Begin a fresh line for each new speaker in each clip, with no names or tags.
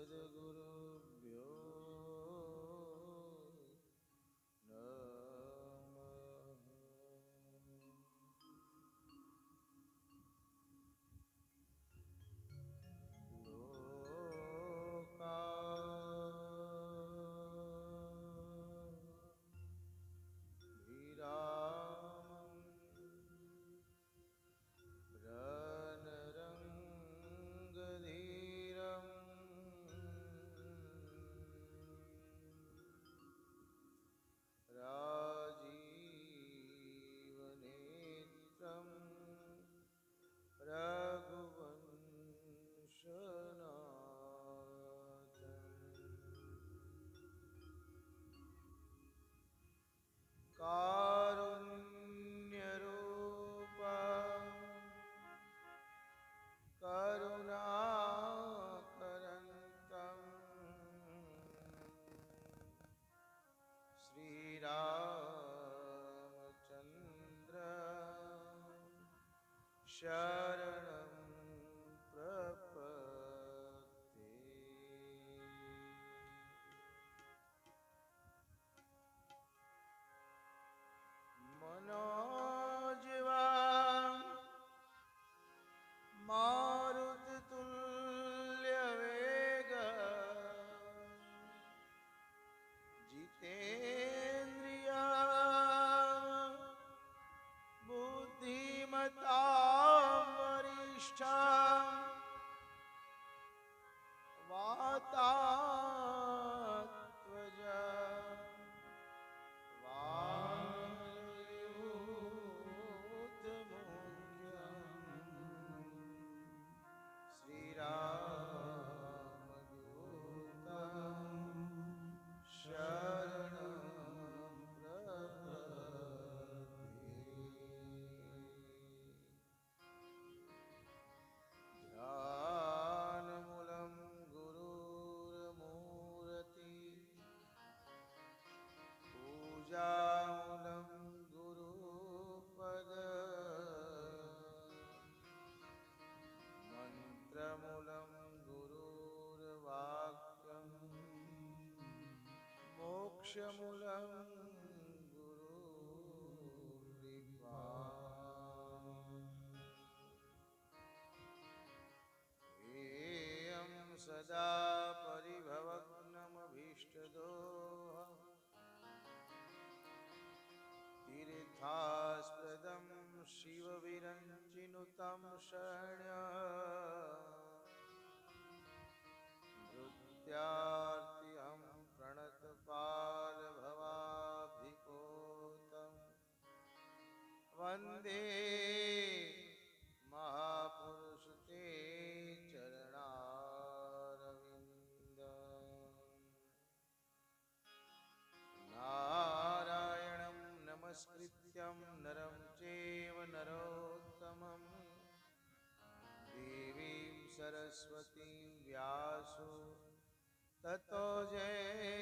सद्गुरुभ्यो लोका राजीवनेत्रं रघुवंशनाथं कारुण्यरूपं करुणाकरन्तं श्रीरामचन्द्र शरणं प्रपद्ये। मनोजवां मारुततुल्यवेगः जितेन्द्रिया बुद्धिमतां वरिष्ठां वातात्मजा वायुर्मुख्यं श्रीरामदूतं शरणं प्रपद्ये। ध्यानमूलं गुरुर्मूर्ति पूजामूलं गुरुपद मन्त्रमूलं गुरुर्वाक्यं मोक्षमूलं गुरुर्कृपा। हेयं सदा परिभवग्नमभीष्टदोः तीर्थास्पदं शिवविरञ्चिनुतं शरण्यं प्रणतपालभवाब्धिपोतं वन्दे महापुरुष ते चरणारविन्दम्। नारायणं नमस्कृत्यं नरं चैव नरोत्तमं देवीं सरस्वतीं व्यासो ततो जयमुदीरये।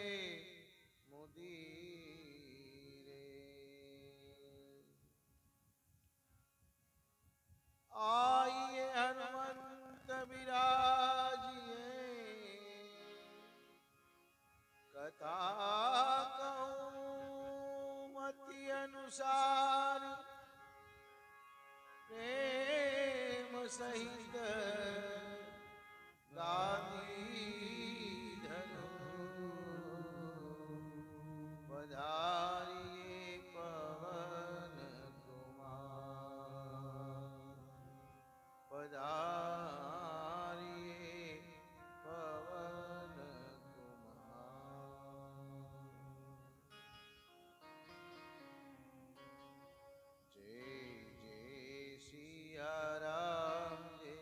आइए हनुमंत बिराजिए कथा कहूँ मति अनुसार प्रेम सहित गांधी धरो पधारिए पवन कुमार पधारिए पवन जय जय सिया राम जय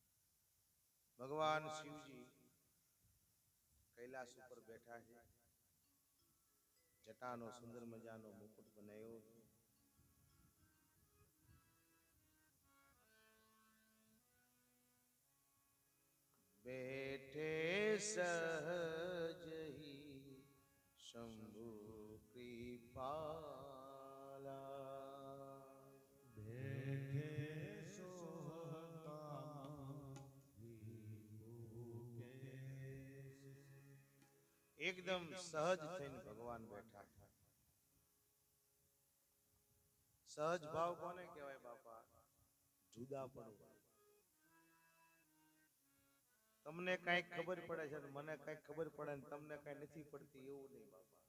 ભગવાન શિવજી કૈલાસ ઉપર બેઠા છે. જટાનો સુંદર મજાનો મુકુટ બનાવ્યો છે. બેઠે સહજ હી શંભુ કૃપાલા,
બેઠે સોહકામ વિભૂકે.
એકદમ સહજ થઈને ભગવાન બેઠા છે. સહજ ભાવ કોને કહેવાય બાપા? જુદા પડવું. તમને કઈક ખબર પડે છે, મને કઈક ખબર પડે ને તમને કઈ નથી પડતી, એવું નહીં બાપા.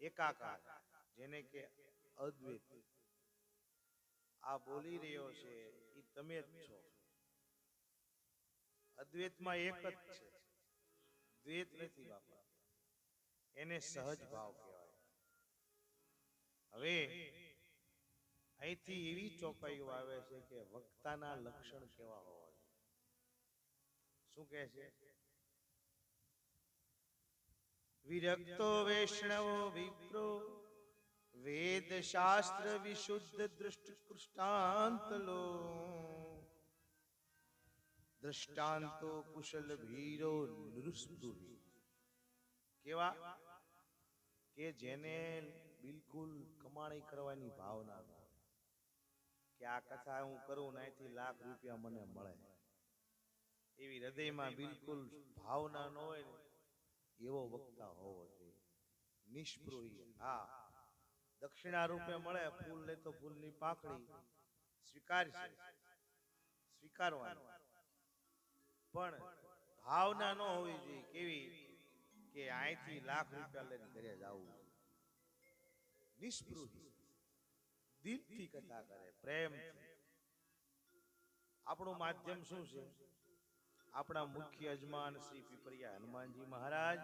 એકાકાર, જેને કે અદ્વૈત. આ બોલી રહ્યો છે એ તમે જ છો. અદ્વૈતમાં એક જ છે, દ્વૈત નથી બાપા. એને સહજ ભાવ કહેવાય. હવે અહીંથી એવી ચોપાઈઓ આવે છે કે વક્તાના લક્ષણ કેવા હોવા જોઈએ. શું કહે છે? વિરક્તો વૈષ્ણવો વિપ્રો વેદ શાસ્ત્ર વિશુદ્ધ દૃષ્ટ કૃષ્ટાંત લો, દ્રષ્ટાંતો કુશલ ભીરો નૃસ્પૃહી. કેવા? કે જેને બિલકુલ કમાણી કરવાની ભાવના ન હોય, કે આ કથા હું કરું ને અહીંથી લાખ રૂપિયા મને મળે, એવી હૃદયમાં બિલકુલ ભાવના ન હોય ને એવો વક્તા હોવો જોઈએ. નિષ્પૃહી. હા, દક્ષિણા રૂપે મળે, ફૂલ લે તો ફૂલની પાંખડી સ્વીકારશે, સ્વીકારવાની, પણ ભાવના ન હોવી જોઈએ. કેવી? કે અહીંથી લાખ રૂપિયા લઈને ઘરે જવું. નિષ્પૃહી, દિલથી કથા કરે, પ્રેમથી. આપણું માધ્યમ શું છે? આપણા મુખ્ય યજમાન શ્રી પીપરિયા હનુમાનજી મહારાજ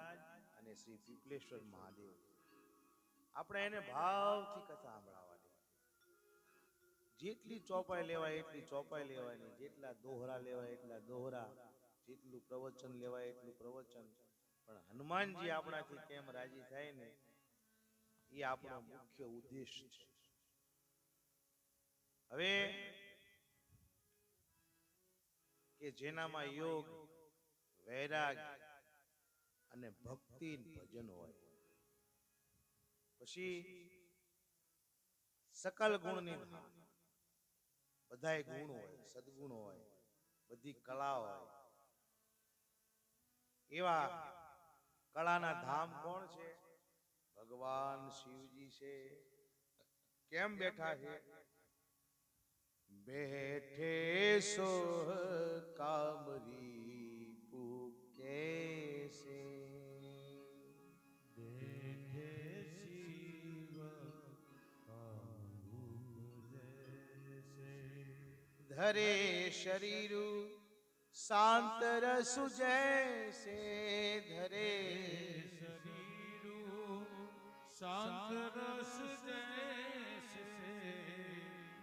અને શ્રી પીપલેશ્વર મહાદેવ. આપણે એને ભાવથી કથા સાંભળવાની. જેટલી ચોપાઈ લેવાય એટલી ચોપાઈ લેવાની, જેટલા દોહરા લેવાય એટલા દોહરા, જેટલું પ્રવચન લેવાય એટલું પ્રવચન. પણ હનુમાનજી આપણાથી કેમ રાજી થાય ને એ આપણો મુખ્ય ઉદ્દેશ છે. હવે કે જેનામાં યોગ, વૈરાગ અને ભક્તિ ભજન હોય, પછી સકલ ગુણની ધામ. બધાય ગુણ હોય, સદગુણ હોય, બધી કળા હોય. એવા કળાના ધામ કોણ છે? ભગવાન શિવજી છે. કેમ બેઠા છે? બેઠે સોહ કામરી પુકે સે,
બેઠે શિવ કામરૂપ જૈસે.
ધરે શરીરુ શાંત રસુ જૈસે, ધરે
શરીરું શાંત રસ જૈસે.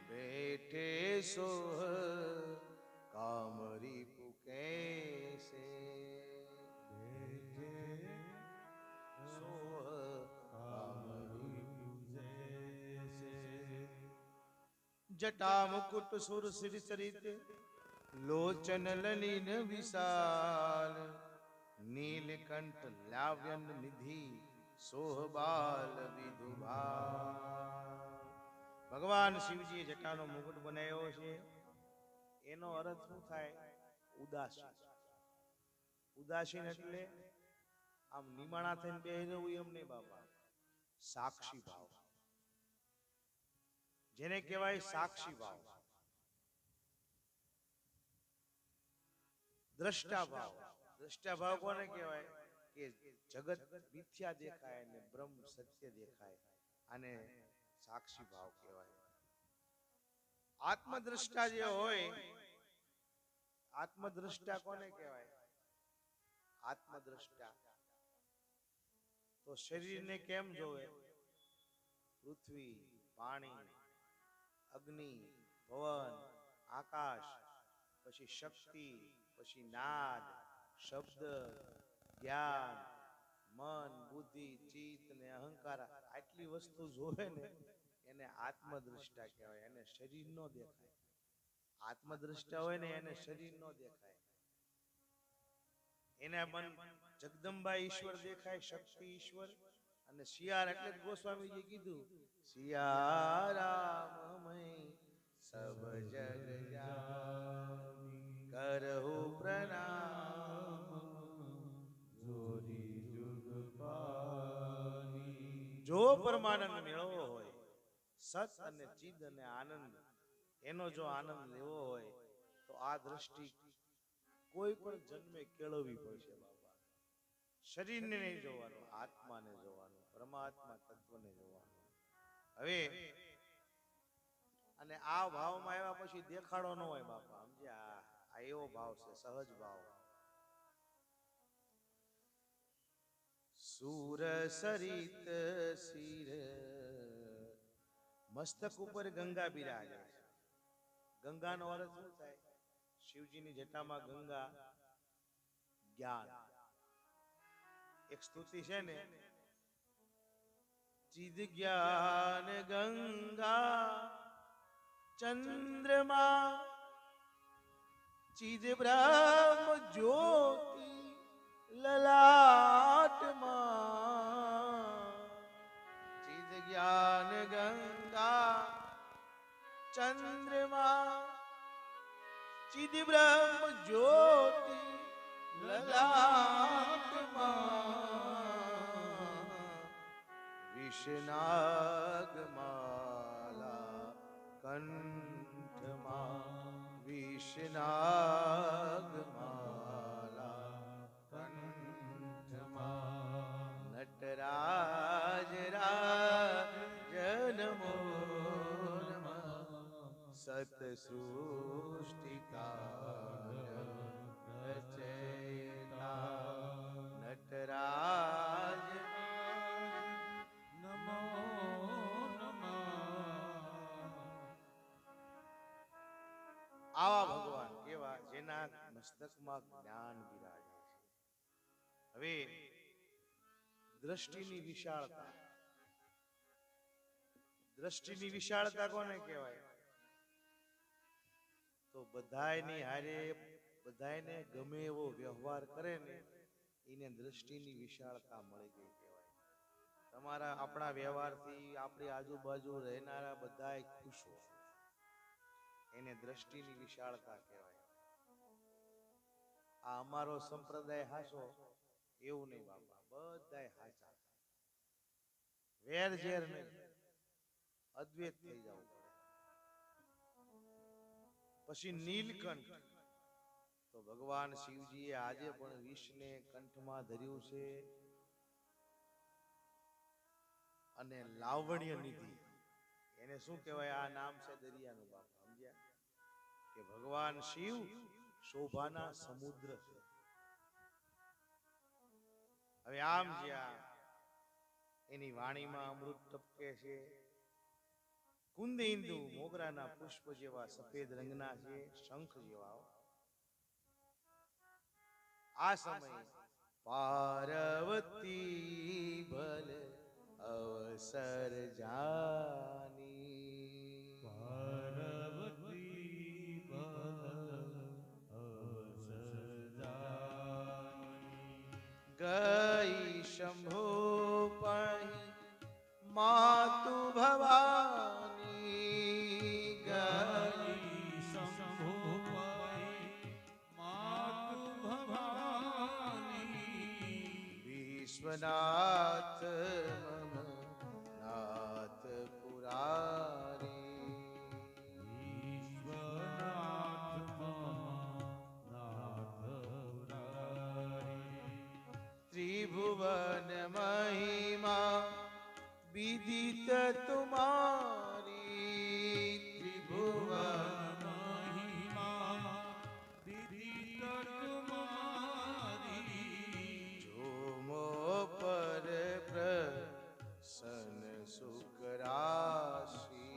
બેઠે સોહ કામરી પુકે સે,
બેઠે
સોહ કામરી.
કામરૂપ જૈસે.
જટા મુકુટ સુર શ્રી ચરિત લોચન લલિન વિશાલ, નીલકંઠ લાવ્યન નિધિ સોહબાલ વિધુભા. ભગવાન શિવજીએ જટાનો મુકુટ બનાવ્યો છે. એનો અર્થ શું થાય? ઉદાસીન. ઉદાસીન એટલે આમ નિમાણા થઈને બેહી રહેવું એમ નહીં બાપા. સાક્ષી ભાવ, જેને કહેવાય સાક્ષી ભાવ. દ્રષ્ટા ભાવ. દ્રષ્ટા ભાવ કોને કહેવાય? કે જગત મિથ્યા દેખાય ને બ્રહ્મ સત્ય દેખાય, આને સાક્ષી ભાવ કહેવાય. આત્મદ્રષ્ટા જે હોય, આત્મદ્રષ્ટા કોને કહેવાય? આત્મદ્રષ્ટા તો શરીરને કેમ જોવે? પૃથ્વી, પાણી, અગ્નિ, પવન, આકાશ, પછી શક્તિ, પછી નાદ, શબ્દ, જ્ઞાન, મન, બુદ્ધિ, ચિત્ત ને અહંકાર, આટલી વસ્તુ જોવે ને એને આત્મદ્રષ્ટા કહેવાય. એને શરીર નો દેખાય. આત્મદ્રષ્ટા હોય ને એને શરીર નો દેખાય. એને મન જગદંબા ઈશ્વર દેખાય, શક્તિ ઈશ્વર. અને શિયાર એટલે જ ગોસ્વામીજી કીધું, સિયારામમય સબ જગ જાની કરહુ પ્રણામ
જોરી જુગ પાની.
જો પરમાનંદ મેળવવો હોય, સત અને ચિદ અને આનંદ, એનો જો આનંદ લેવો હોય તો આ દ્રષ્ટિ કોઈ પણ જન્મે કેળવવી પડશે બાપા. શરીરને નહીં જોવાનું, આત્માને જોવાનું, પરમાત્મા તત્વને જોવાનું. હવે અને આ ભાવમાં આવ્યા પછી દેખાડો ન હોય બાપા. સમજ્યા? આ એવો ભાવ છે, સહજ ભાવ. સુર સરિત શિર, મસ્તક ઉપર ગંગા બિરાજે છે. ગંગાનો અર્થ શું થાય? શિવજીની જટામાં ગંગા, જ્ઞાન. એક સ્તુતિ છે ને, ચિદ જ્ઞાન ગંગા ચંદ્રમા ચિદ બ્રહ્મ જ્યોતિ લલાટમાં. ચિદ જ્ઞાન ગંગા ચંદ્રમા ચિદ બ્રહ્મ જ્યોતિ લલાટમાં. વિષનાગમાલા કંઠમાં, વિષનાગમાલા કંઠમાં. નટરાજ રાજન મોરમાં સત સૃષ્ટિકા રચયિતા. નટરાજ
નમો નમઃ.
આવા ભગવાન કેવા? જેના મસ્તકમાં જ્ઞાન બિરાજે છે. હવે દ્રષ્ટિની વિશાળતા, દ્રષ્ટિની વિશાળતા કોને કહેવાય? તો બધાયની હારે બધાયને ગમે એવો વ્યવહાર કરે ને એને દ્રષ્ટિની વિશાળતા મળી ગઈ કહેવાય. તમારા આપણા વ્યવહારથી આપણી આજુબાજુ રહેનારા બધાય ખુશ હોય, એને દ્રષ્ટિની વિશાળતા કહેવાય. આ અમારો સંપ્રદાય હાચો એવું નહીં બાપા, બધાય હાચા. વેર ઝેર નહીં, અદ્વૈત થઈ જવું પડે. પછી નીલકંઠ, તો ભગવાન શિવજીએ આજે પણ વિષને કંઠમાં ધર્યું છે. અને લાવણ્ય નિધિ, એને શું કહેવાય? આ નામ છે દરિયાનું બાપા. સમજ્યા? કે ભગવાન શિવ શોભાના સમુદ્ર છે. હવે આમ જ્યાં એની વાણીમાં અમૃત ટપકે છે. કુંદ ઇન્દુ મોગરાના પુષ્પ જેવા સફેદ રંગના છે, શંખ જેવા. આ સમય પાર્વતી ભલ અવસર જાની.
પાર્વતી ભલ અવસર જાની.
ગઈ શંભો પહી માતુ ભવાની.
ગઈ શંભો પહી માતુ ભવાની.
વિશ્વનાથ મમ નાથ પુરારી.
વિશ્વનાથ મમ નાથ પુરારી.
ત્રિભુવન મહિમા વિદિત તુમારી. ત્રિભુવન
મહિમા વિદિત તુમારી.
જોમો પર પ્રસન્ન સુખ રાશિ.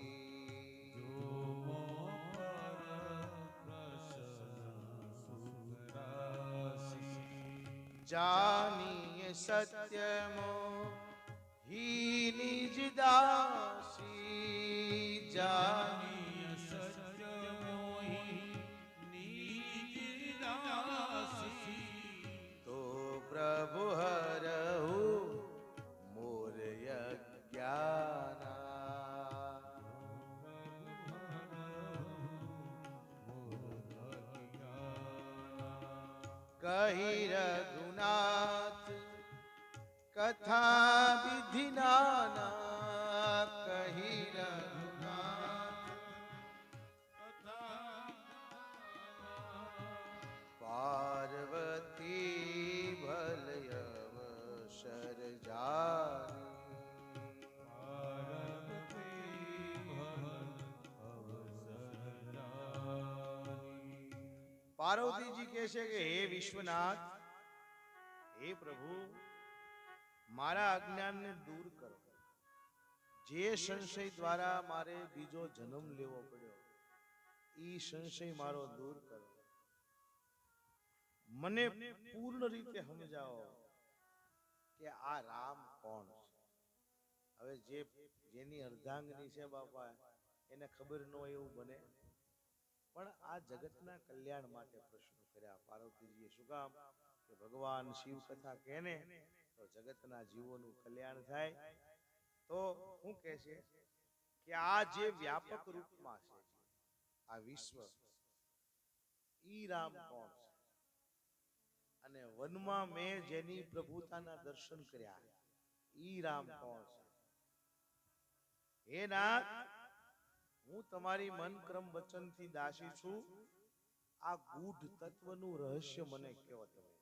જોમો પર પ્રસન્ન
જાનીએ સત્યમો હી નિજ દાસી જાની
સત્ય મોહી નિજ દાસી
તો પ્રભુ હરહુ મોર યજ્ઞાના કહી રઘુનાથ કથા વિધિ નાના કહી રઘુનાથ પાર્વતી ભલયવ શર પાર્વતીજી કહે છે કે હે વિશ્વનાથ, હે પ્રભુ, મારા અજ્ઞાનને દૂર કરો. જે સંશય દ્વારા મારે બીજો જન્મ લેવો પડ્યો ઈ સંશય મારો દૂર કરો. મને પૂર્ણ રીતે સમજાવો કે આ રામ કોણ છે. હવે જેની અર્ધાંગની છે બાપા એને ખબર ન હોય એવું બને, પણ આ જગતના કલ્યાણ માટે પ્રશ્નો કર્યા પાર્વતીજીએ. શું કામ? કે ભગવાન શિવ કથા કહે તો જગતના જીવોનું કલ્યાણ થાય. તો શું કહે છે કે આ જે વ્યાપક રૂપમાં છે આ વિશ્વ, ઈ રામ કોણ છે? અને વનમાં મેં જેની પ્રભુતાના દર્શન કર્યા ઈ રામ કોણ છે? હે નાથ, હું તમારી મન ક્રમ વચનથી દાસી છું. આ ગૂઢ તત્વનું રહસ્ય મને કહો તમે,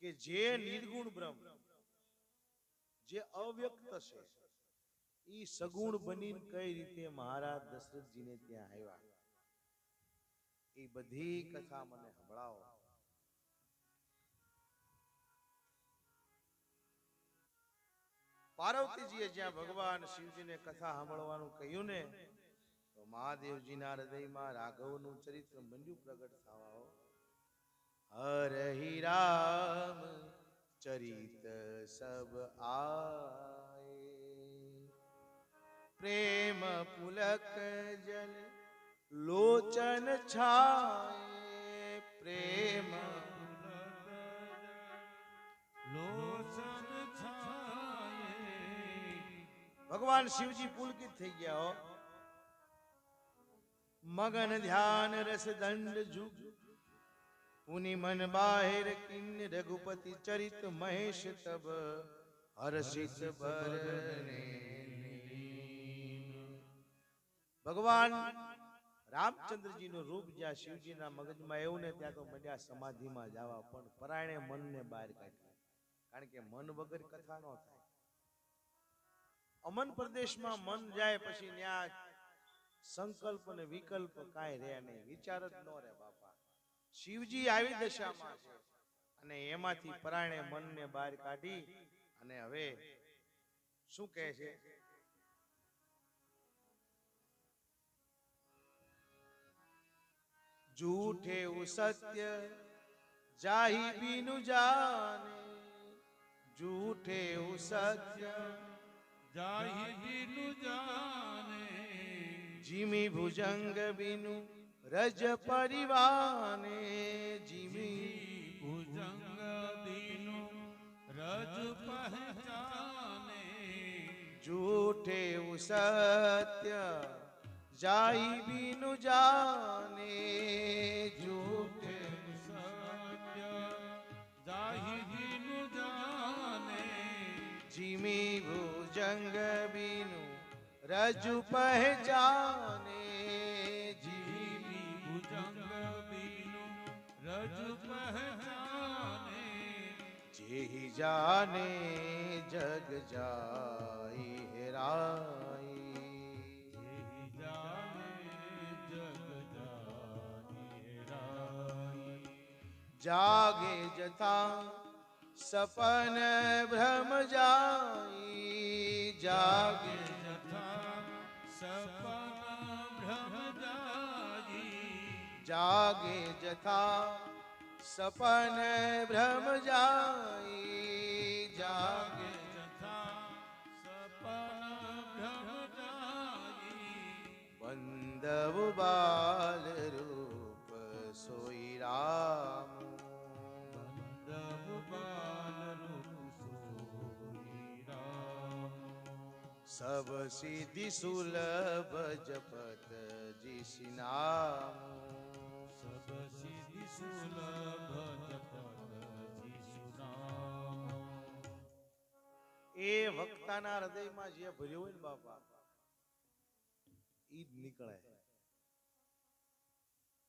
કે જે નિર્ગુણ બ્રહ્મ, જે અવ્યક્ત છે, ઈ સગુણ બનીને કઈ રીતે મહારાજ દશરથજીને ત્યાં આવ્યા, એ બધી કથા મને સંભળાવો. પાર્વતીજીએ જ્યાં ભગવાન શિવજીને કથા સાંભળવાનું કહ્યું ને, તો મહાદેવજીના હૃદયમાં રાઘવનું ચરિત્ર મંડ્યું પ્રગટ થવા. હરહિ રામ ચરિત સબ આયે, પ્રેમ પુલક જલ લોચન છાયે, પ્રેમ
લોચન છાયે.
ભગવાન શિવજી પુલકિત થઈ ગયા હો. મગન ધ્યાન રસ દંડ જુગ, પુનિ મન બાહેર કિન રઘુપતિ ચરિત મહેશ તબ હર્ષિત બરને. ભગવાન રામચંદ્રજીનું રૂપ જ્યાં શિવજીના મગજમાં એવું ને ત્યાં તો મંડ્યા સમાધિમાં જવા, પણ પરાયણે મનને બહાર કાઢ્યા. કારણ કે મન વગર કથા ન થાય. અમન પ્રદેશમાં મન જાય પછી ત્યાં સંકલ્પ અને વિકલ્પ કાંઈ રહે નહીં, વિચાર જ ન રહે બાપા. શિવજી આવી દશામાં છે અને એમાંથી પરાયણે મનને બહાર કાઢી અને હવે શું કહે છે? झूठे वो सत्य जाहि बिनु जाने, झूठे वो सत्य
जाहि बिनु जाने,
जिमि भुजंग बिनु रज परिवाने, जिमि
भुजंग बिनु रज पहचाने.
झूठे वो सत्य जाहि बिनु जाने, झूठे
सत्य जाहि बिनु जाने,
जिमि भुजंग बिनु रजु पहचाने,
जिमि भुजंग बिनु रज पहचाने.
जेहि जाने जग जाई हेराई, जागे जथा सपन भ्रम जाई, जागे
जथा सपन भ्रम जाई,
जागे जथा સપન ભ્રમ જાય
જાગે
જાગે
જથા સપન ભ્રમ જાઈ
બંધવ બાલ રૂપ સોઈ રામ
બંધવ બાલ રૂપ સોઈ રામ
સબ સિદ્ધિ સુલભ જપત જીસી નામ
સબ સિદ્ધિ સુલભ જપત જીસુ નામ
એ વક્તાના હૃદયમાં જે ભર્યું હોય ને બાપા ઈ જ નીકળે.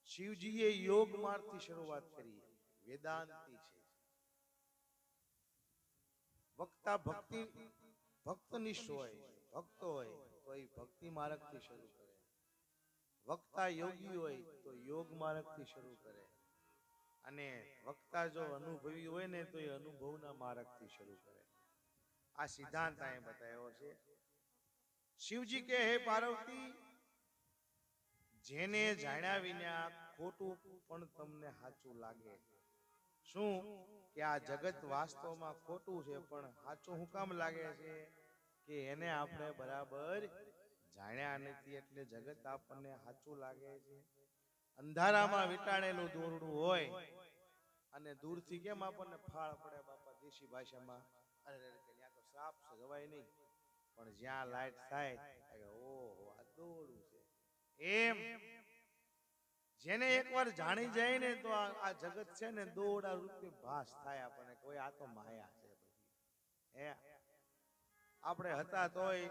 શિવજીએ યોગ માર્ગથી શરૂઆત કરી, વેદાંતી છે. વક્તા ભક્તનિષ્ઠ હોય, ભક્ત હોય તો એ ભક્તિ માર્ગથી શરૂ કરે. વક્તા યોગી હોય તો યોગ માર્ગથી શરૂ કરે. અને વક્તા જો અનુભવી હોય ને તો એ અનુભવના માર્ગથી શરૂ કરે. આ સિદ્ધાંત અહીં બતાવ્યો છે. શિવજી કે હે પાર્વતી, જેને જાણ્યા વિના ખોટું પણ તમને સાચું લાગે. શું કે આ જગત વાસ્તવમાં ખોટું છે પણ સાચું શું કામ લાગે છે કે એને આપણે બરાબર જાણ્યા નથી એટલે જગત આપણને સાચું લાગે છે. અંધારામાં વીંટાળેલું દોરડું હોય અને દૂરથી કેમ આપણને ફાળ પડે બાપા દેશી ભાષામાં, અરે ત્યાં તો શ્રાપ છે જવાય નહીં, પણ જ્યાં લાઈટ થાય ઓહો આ દોરડું છે. એમ જેને એકવાર જાણી જાય ને તો આ જગત છે ને દોરડા રૂપે ભાસ થાય આપણને, કોઈ આ તો માયા છે. પછી હે આપણે હતા તોય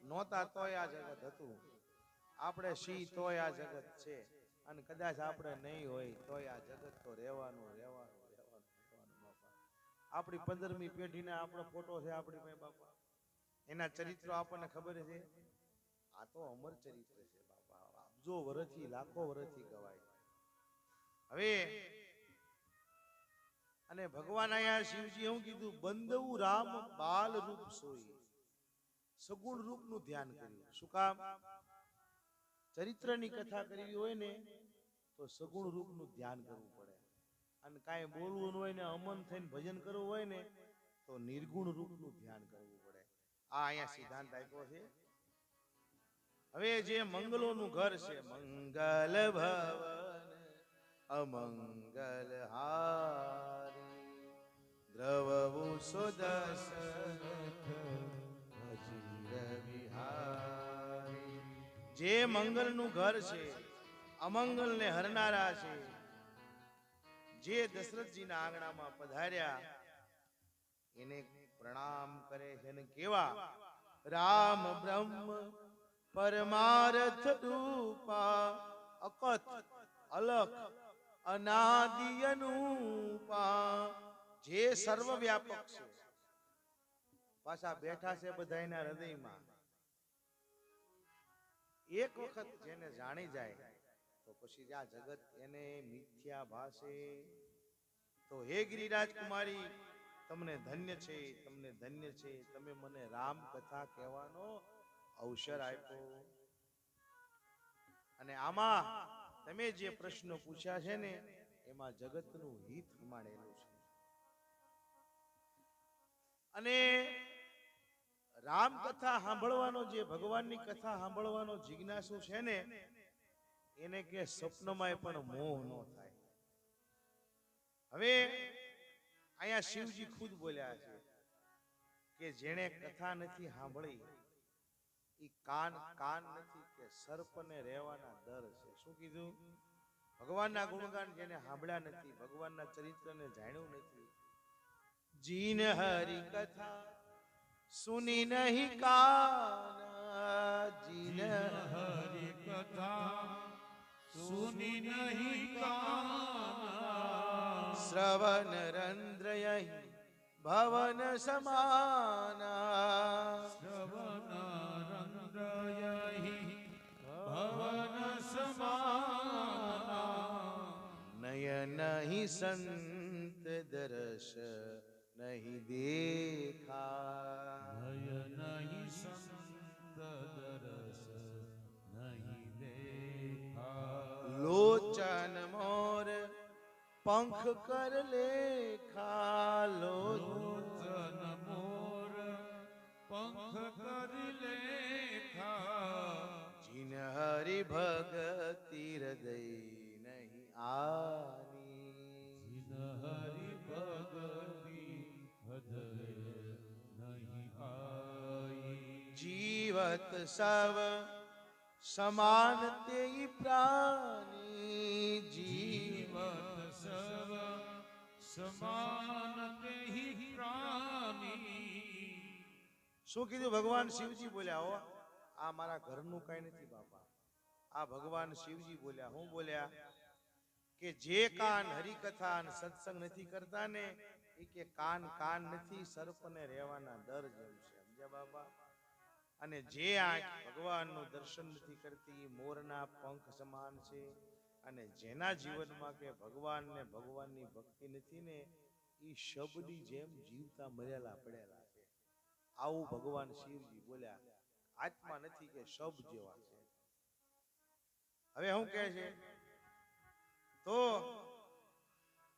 નહોતા તોય આ જગત હતું, આપણે સી તોય આ જગત છે, અને કદાચ આપણે નહીં હોય તોય આ જગત તો રહેવાનું રહેવાનું રહેવાનું રહેવાનું બાપા. આપણી 15મી પેઢીના આપણો ફોટો છે આપણી પાસે બાપા, એના ચરિત્રો આપણને ખબર છે. આ તો અમર ચરિત્ર છે બાપા, અબજો વર્ષથી લાખો વર્ષથી ગવાય. હવે અને ભગવાન આયા શિવજી એવું કીધું, બંધવું રામ બાલ રૂપ સોઈ. સગુણ રૂપનું ધ્યાન કર્યું. શું કામ? ચરિત્રની કથા કરવી હોય ને તો સગુણ રૂપનું ધ્યાન કરવું પડે. અને કાંઈ બોલવું હોય ને અમન થઈને ભજન કરવું હોય ને તો નિર્ગુણ રૂપનું ધ્યાન કરવું પડે. આ અહીંયા સિદ્ધાંત આપ્યો છે. હવે જે મંગલોનું ઘર છે, મંગલ ભવન અમંગલ હારી દ્રવવું સુદર્શનથ અચિર વિહારી. જે મંગલનું ઘર છે, અમંગલ ને હરનારા છે, જે દશરથજીના આંગણામાં પધાર્યા એને પ્રણામ કરે છે. અને કેવા રામ બ્રહ્મ પરમાર્થ રૂપા અકથ અલખ અનાદિ અનુપા, જે સર્વવ્યાપક છે. પાછા બેઠા છે બધાયના હૃદયમાં. એક વખત જેને જાણી જાય તો પછી આ જગત એને મિથ્યા ભાષે. તો હે ગિરિરાજ કુમારી, તમને ધન્ય છે, તમને ધન્ય છે, તમે મને રામ કથા કહેવાનો અવસર આપ્યો. અને આમાં તમે જે પ્રશ્નો પૂછ્યા છે ને એમાં જગતનું હિત પ્રમાણેલું છે. અને રામ કથા સાંભળવાનો, જે ભગવાનની કથા સાંભળવાનો જિજ્ઞાસુ છે ને એને કે સ્વપ્નમાંય પણ મોહ ન થાય. હવે અહીંયા શિવજી ખુદ બોલ્યા છે કે જેણે કથા નથી સાંભળી ઈ કાન નથી કે સર્પને રહેવાના દર છે. શું કીધું? ભગવાનના ગુણગાન જેને સાંભળ્યા નથી, ભગવાનના ચરિત્રને જાણ્યું નથી, જીન હરી કથા સુની નહીં કાન, જીન
હરિ કથા સુની નહીં કાન,
શ્રવણ રંદ્ર યહી ભવન સમાના,
શ્રવણ રંદ્ર યહી ભવન સમાના,
નયન નહીં સંત દર્શ નહીં દેખા,
ભય નહીં સંત દરસ નહીં દેખા,
લોચન મોર પંખ કર લે ખાલો
લોચન મોર પંખ કરી લેખા
જીન હરિ ભગતિ હૃદય નહીં આની
જીન હરિ ભગતિ હૃદય નહીં આઈ
જીવત સવ સમાન તે પ્રાણી
જીવત સવ સમાન તેહિ પ્રાણી
શું કીધું ભગવાન શિવજી બોલ્યા હો આ મારા ઘરનું કઈ નથી બાપા આ ભગવાન શિવજી બોલ્યા હું બોલ્યા કે જે કાન હરિકથા અને સત્સંગ નથી કરતા ને એ કે કાન કાન નથી સર્પને રહેવાના દર જેમ છે સમજ્યા બાપા અને જે આંખ ભગવાનનું દર્શન નથી કરતી એ મોરના પંખ સમાન છે અને જેના જીવનમાં કે ભગવાન ને ભગવાનની ભક્તિ નથી ને એ શબની જેમ જીવતા મરેલા પડેલા છે આવું ભગવાન શિવજી બોલ્યા આત્મા નથી કે શબ જેવા છે હવે શું કહે છે તો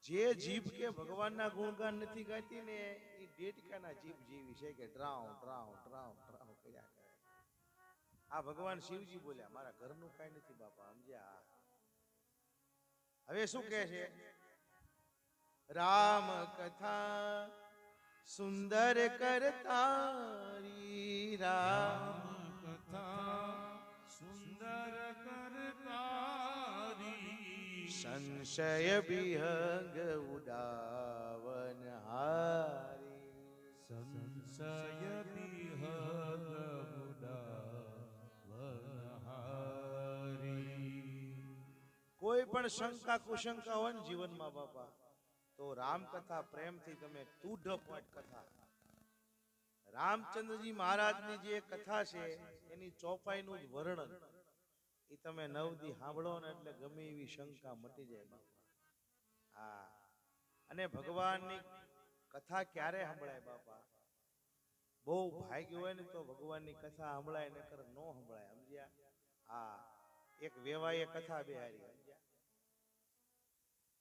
જે જીભ કે ભગવાનના ગુણગાન નથી ગાતી ને એ ડેટકાના જીભ જેવી છે કે ડ્રાઉ ડ્રાઉ ડ્રાઉ ડ્રાઉ કર્યા કરે આ ભગવાન શિવજી બોલ્યા મારા ઘરનું કઈ નથી બાપા સમજ્યા હવે શું કહે છે રામ કથા સુંદર કરતારી રામ
કથા સુંદર કરતારી
સંશય વિહંગ ઉડાવન હારી
સંશય વિહગ ઉડાવનહારી
કોઈ પણ શંકા કુશંકા હોય ને જીવનમાં બાપા તો રામકથા પ્રેમથી તમે તૂઢ કથા રામચંદ્રજી મહારાજની જે કથા છે એની ચોપાઈનું જ વર્ણન એ તમે નવદી સાંભળો ને એટલે ગમે એવી શંકા મટી જાય બાપા હા અને ભગવાનની કથા ક્યારે સંભળાય બાપા બહુ ભાગ્ય હોય ને તો ભગવાનની કથા સંભળાય ને કર નો સંભળાય સમજ્યા હા એક વેવાઈએ કથા બેહારી સમજ્યા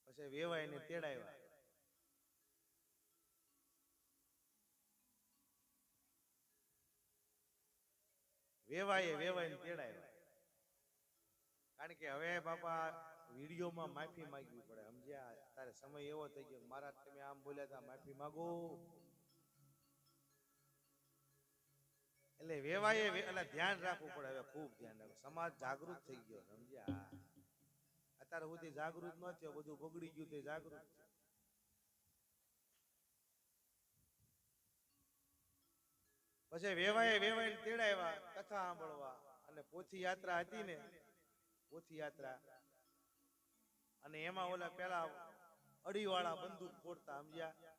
પછી વેવાઈને તેડાવ્યા વેવાઈને તેડાવ્યા કારણ કે હવે બાપા વિડીયોમાં માફી માંગવી પડે સમજ્યા તારે સમય એવો થઈ ગયો મહારાજ તમે આમ બોલ્યા હતા માફી માંગો એટલે વેવાએ એટલે ધ્યાન રાખવું પડે હવે ખૂબ ધ્યાન રાખવું સમાજ જાગૃત થઈ ગયો સમજ્યા અત્યારે સુધી જાગૃત ન થયો બધું બગડી ગયું તે જાગૃત પછી વેવાઈને તેડાવ્યા કથા સાંભળવા અને પોથી યાત્રા હતી ને પોથી યાત્રા અને એમાં ઓલા પેલા અડીવાળા બંદૂક ફોડતા સમજ્યા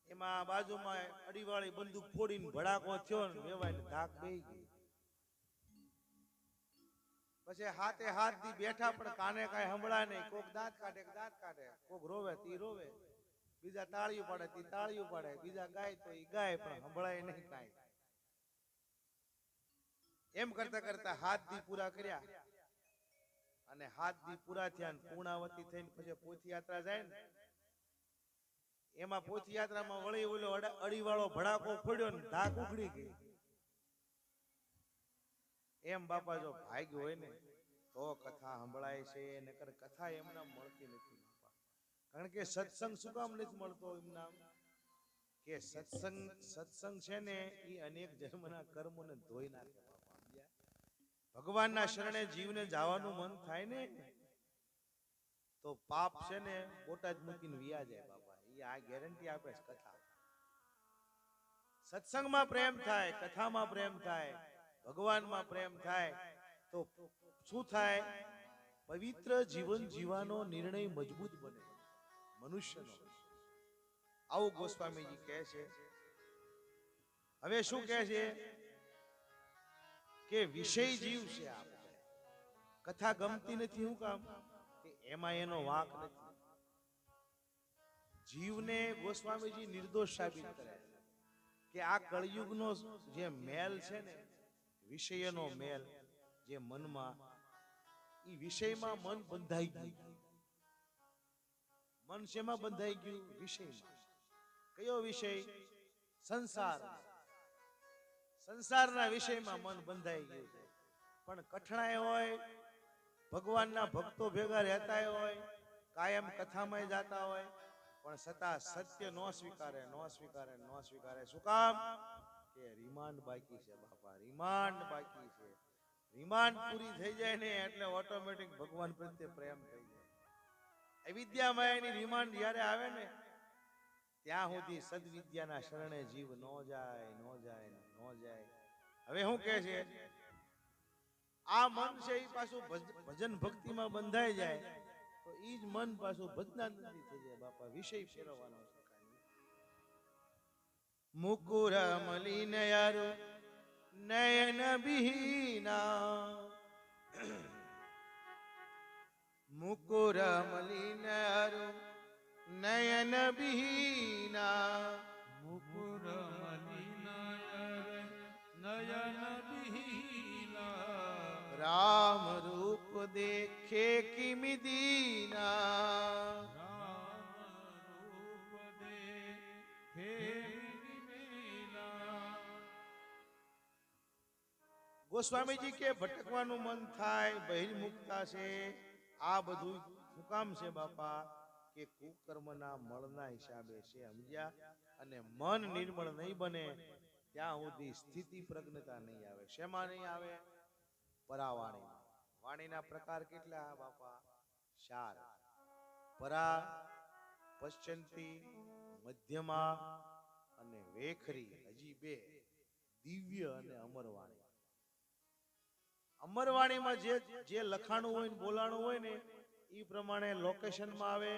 એમાં બાજુમાં અડીવાળી બંદૂક ફોડીને ભડાકો થયો ને વેવાઈને ધાક બેહી ગઈ પછી હાથે હાથ દી બેઠા પણ કાને કાંઈ સંભળાય નહીં કોક દાંત કાઢે કોક રોવે તી રોવે બીજા તાળીઓ પાડે તી તાળીઓ પાડે બીજા ગાય તો ઈ ગાય પણ સંભળાય નહીં કાંઈ એમ કરતા કરતા હાથ દી પૂરા કર્યા અને હાથ દી પૂરા થયા પૂર્ણાવતી થઈને પછી પોથી યાત્રા જાય ને એમાં પોથી યાત્રામાં વળી ઓલો અડીવાળો ભડાકો ફોડ્યો ને ધાક ઉખડી ગઈ એમ બાપા જો ભાગ્ય હોય ને તો કથા સંભળાય છે નકર કથા એમના મળતી નથી બાપા કારણ કે સત્સંગ શું કામ નથી મળતો એમના કે સત્સંગ છે ને એ અનેક જન્મના કર્મોને ધોઈ નાખે બાપા ભગવાનના શરણે જીવને જવાનું મન થાય ને તો પાપ છે ને બોટાદ મૂકીને વિયા જાય બાપા એ આ ગેરંટી આપે છે કથા સત્સંગમાં પ્રેમ થાય કથામાં પ્રેમ થાય ભગવાનમાં પ્રેમ થાય તો શું થાય પવિત્ર જીવન જીવવાનો નિર્ણય મજબૂત બને મનુષ્યનો આવું ગોસ્વામીજી કહે છે હવે શું કહે છે કે વિષય જીવ છે આ કથા ગમતી નથી શું કામ કે એમાં એનો વાંક નથી જીવને ગોસ્વામીજી નિર્દોષ સાબિત કરે કે આ કળયુગનો જે મેલ છે ને વિષયનો મેલ જે મનમાં ઈ વિષયમાં મન બંધાઈ ગયું મન શેમાં બંધાઈ ગયું? વિષયમાં. કયો વિષય? સંસાર. સંસારના વિષયમાં મન બંધાઈ ગયું છે. પણ કઠણાઈ હોય, ભગવાનના ભક્તો ભેગા રહેતા હોય, કાયમ કથામાં જાતા હોય, પણ છતાં સત્ય નો સ્વીકારે, નો સ્વીકારે, નો સ્વીકારે. શું કામ? કે રિમાન્ડ બાકી છે બાપા, રિમાન્ડ બાકી છે. રિમાન્ડ પૂરી થઈ જાય ને એટલે ઓટોમેટિક ભગવાન પ્રત્યે પ્રેમ થઈ જાય. અવિદ્યામાં એની રિમાન્ડ જ્યારે આવે ને ત્યાં સુધી સદવિદ્યાના શરણે જીવ નો જાય, નો જાય, નો જાય. હવે શું કહે છે? આ મન છે એ પાછું ભજન ભક્તિમાં બંધાઈ જાય તો ઈ જ મન પાછું ભજના નથી થઈ જાય બાપા. વિષય ફેરવવાનો છે. મુકુર મલિન યારો નયન બિહીના, મુકુર મલિન યારો નયન બિહીના,
મુકુર મલિનયર નયન બિહીલા,
રામ રૂપ દેખે કિમિ દીના,
રામ રૂપ દેખે વિમેલા.
ગોસ્વામીજી કે ભટકવાનું મન થાય, બહિર્મુખતા છે. આ બધું શું કામ છે બાપા? કે કુકર્મના મળના હિસાબે છે, સમજ્યા? અને મન નિર્મળ નહીં બને ત્યાં સુધી સ્થિતિ પ્રજ્ઞતા નહીં આવે. શેમાં નહીં આવે? પરાવાણીમાં. વાણીના પ્રકાર કેટલા બાપા? 4. પરા, પશ્ચંતી, મધ્યમા અને વેખરી. હજી 2 દિવ્ય અને અમરવાણી. અમરવાણીમાં જે લખાણું હોય ને બોલાણું હોય ને એ પ્રમાણે લોકેશનમાં આવે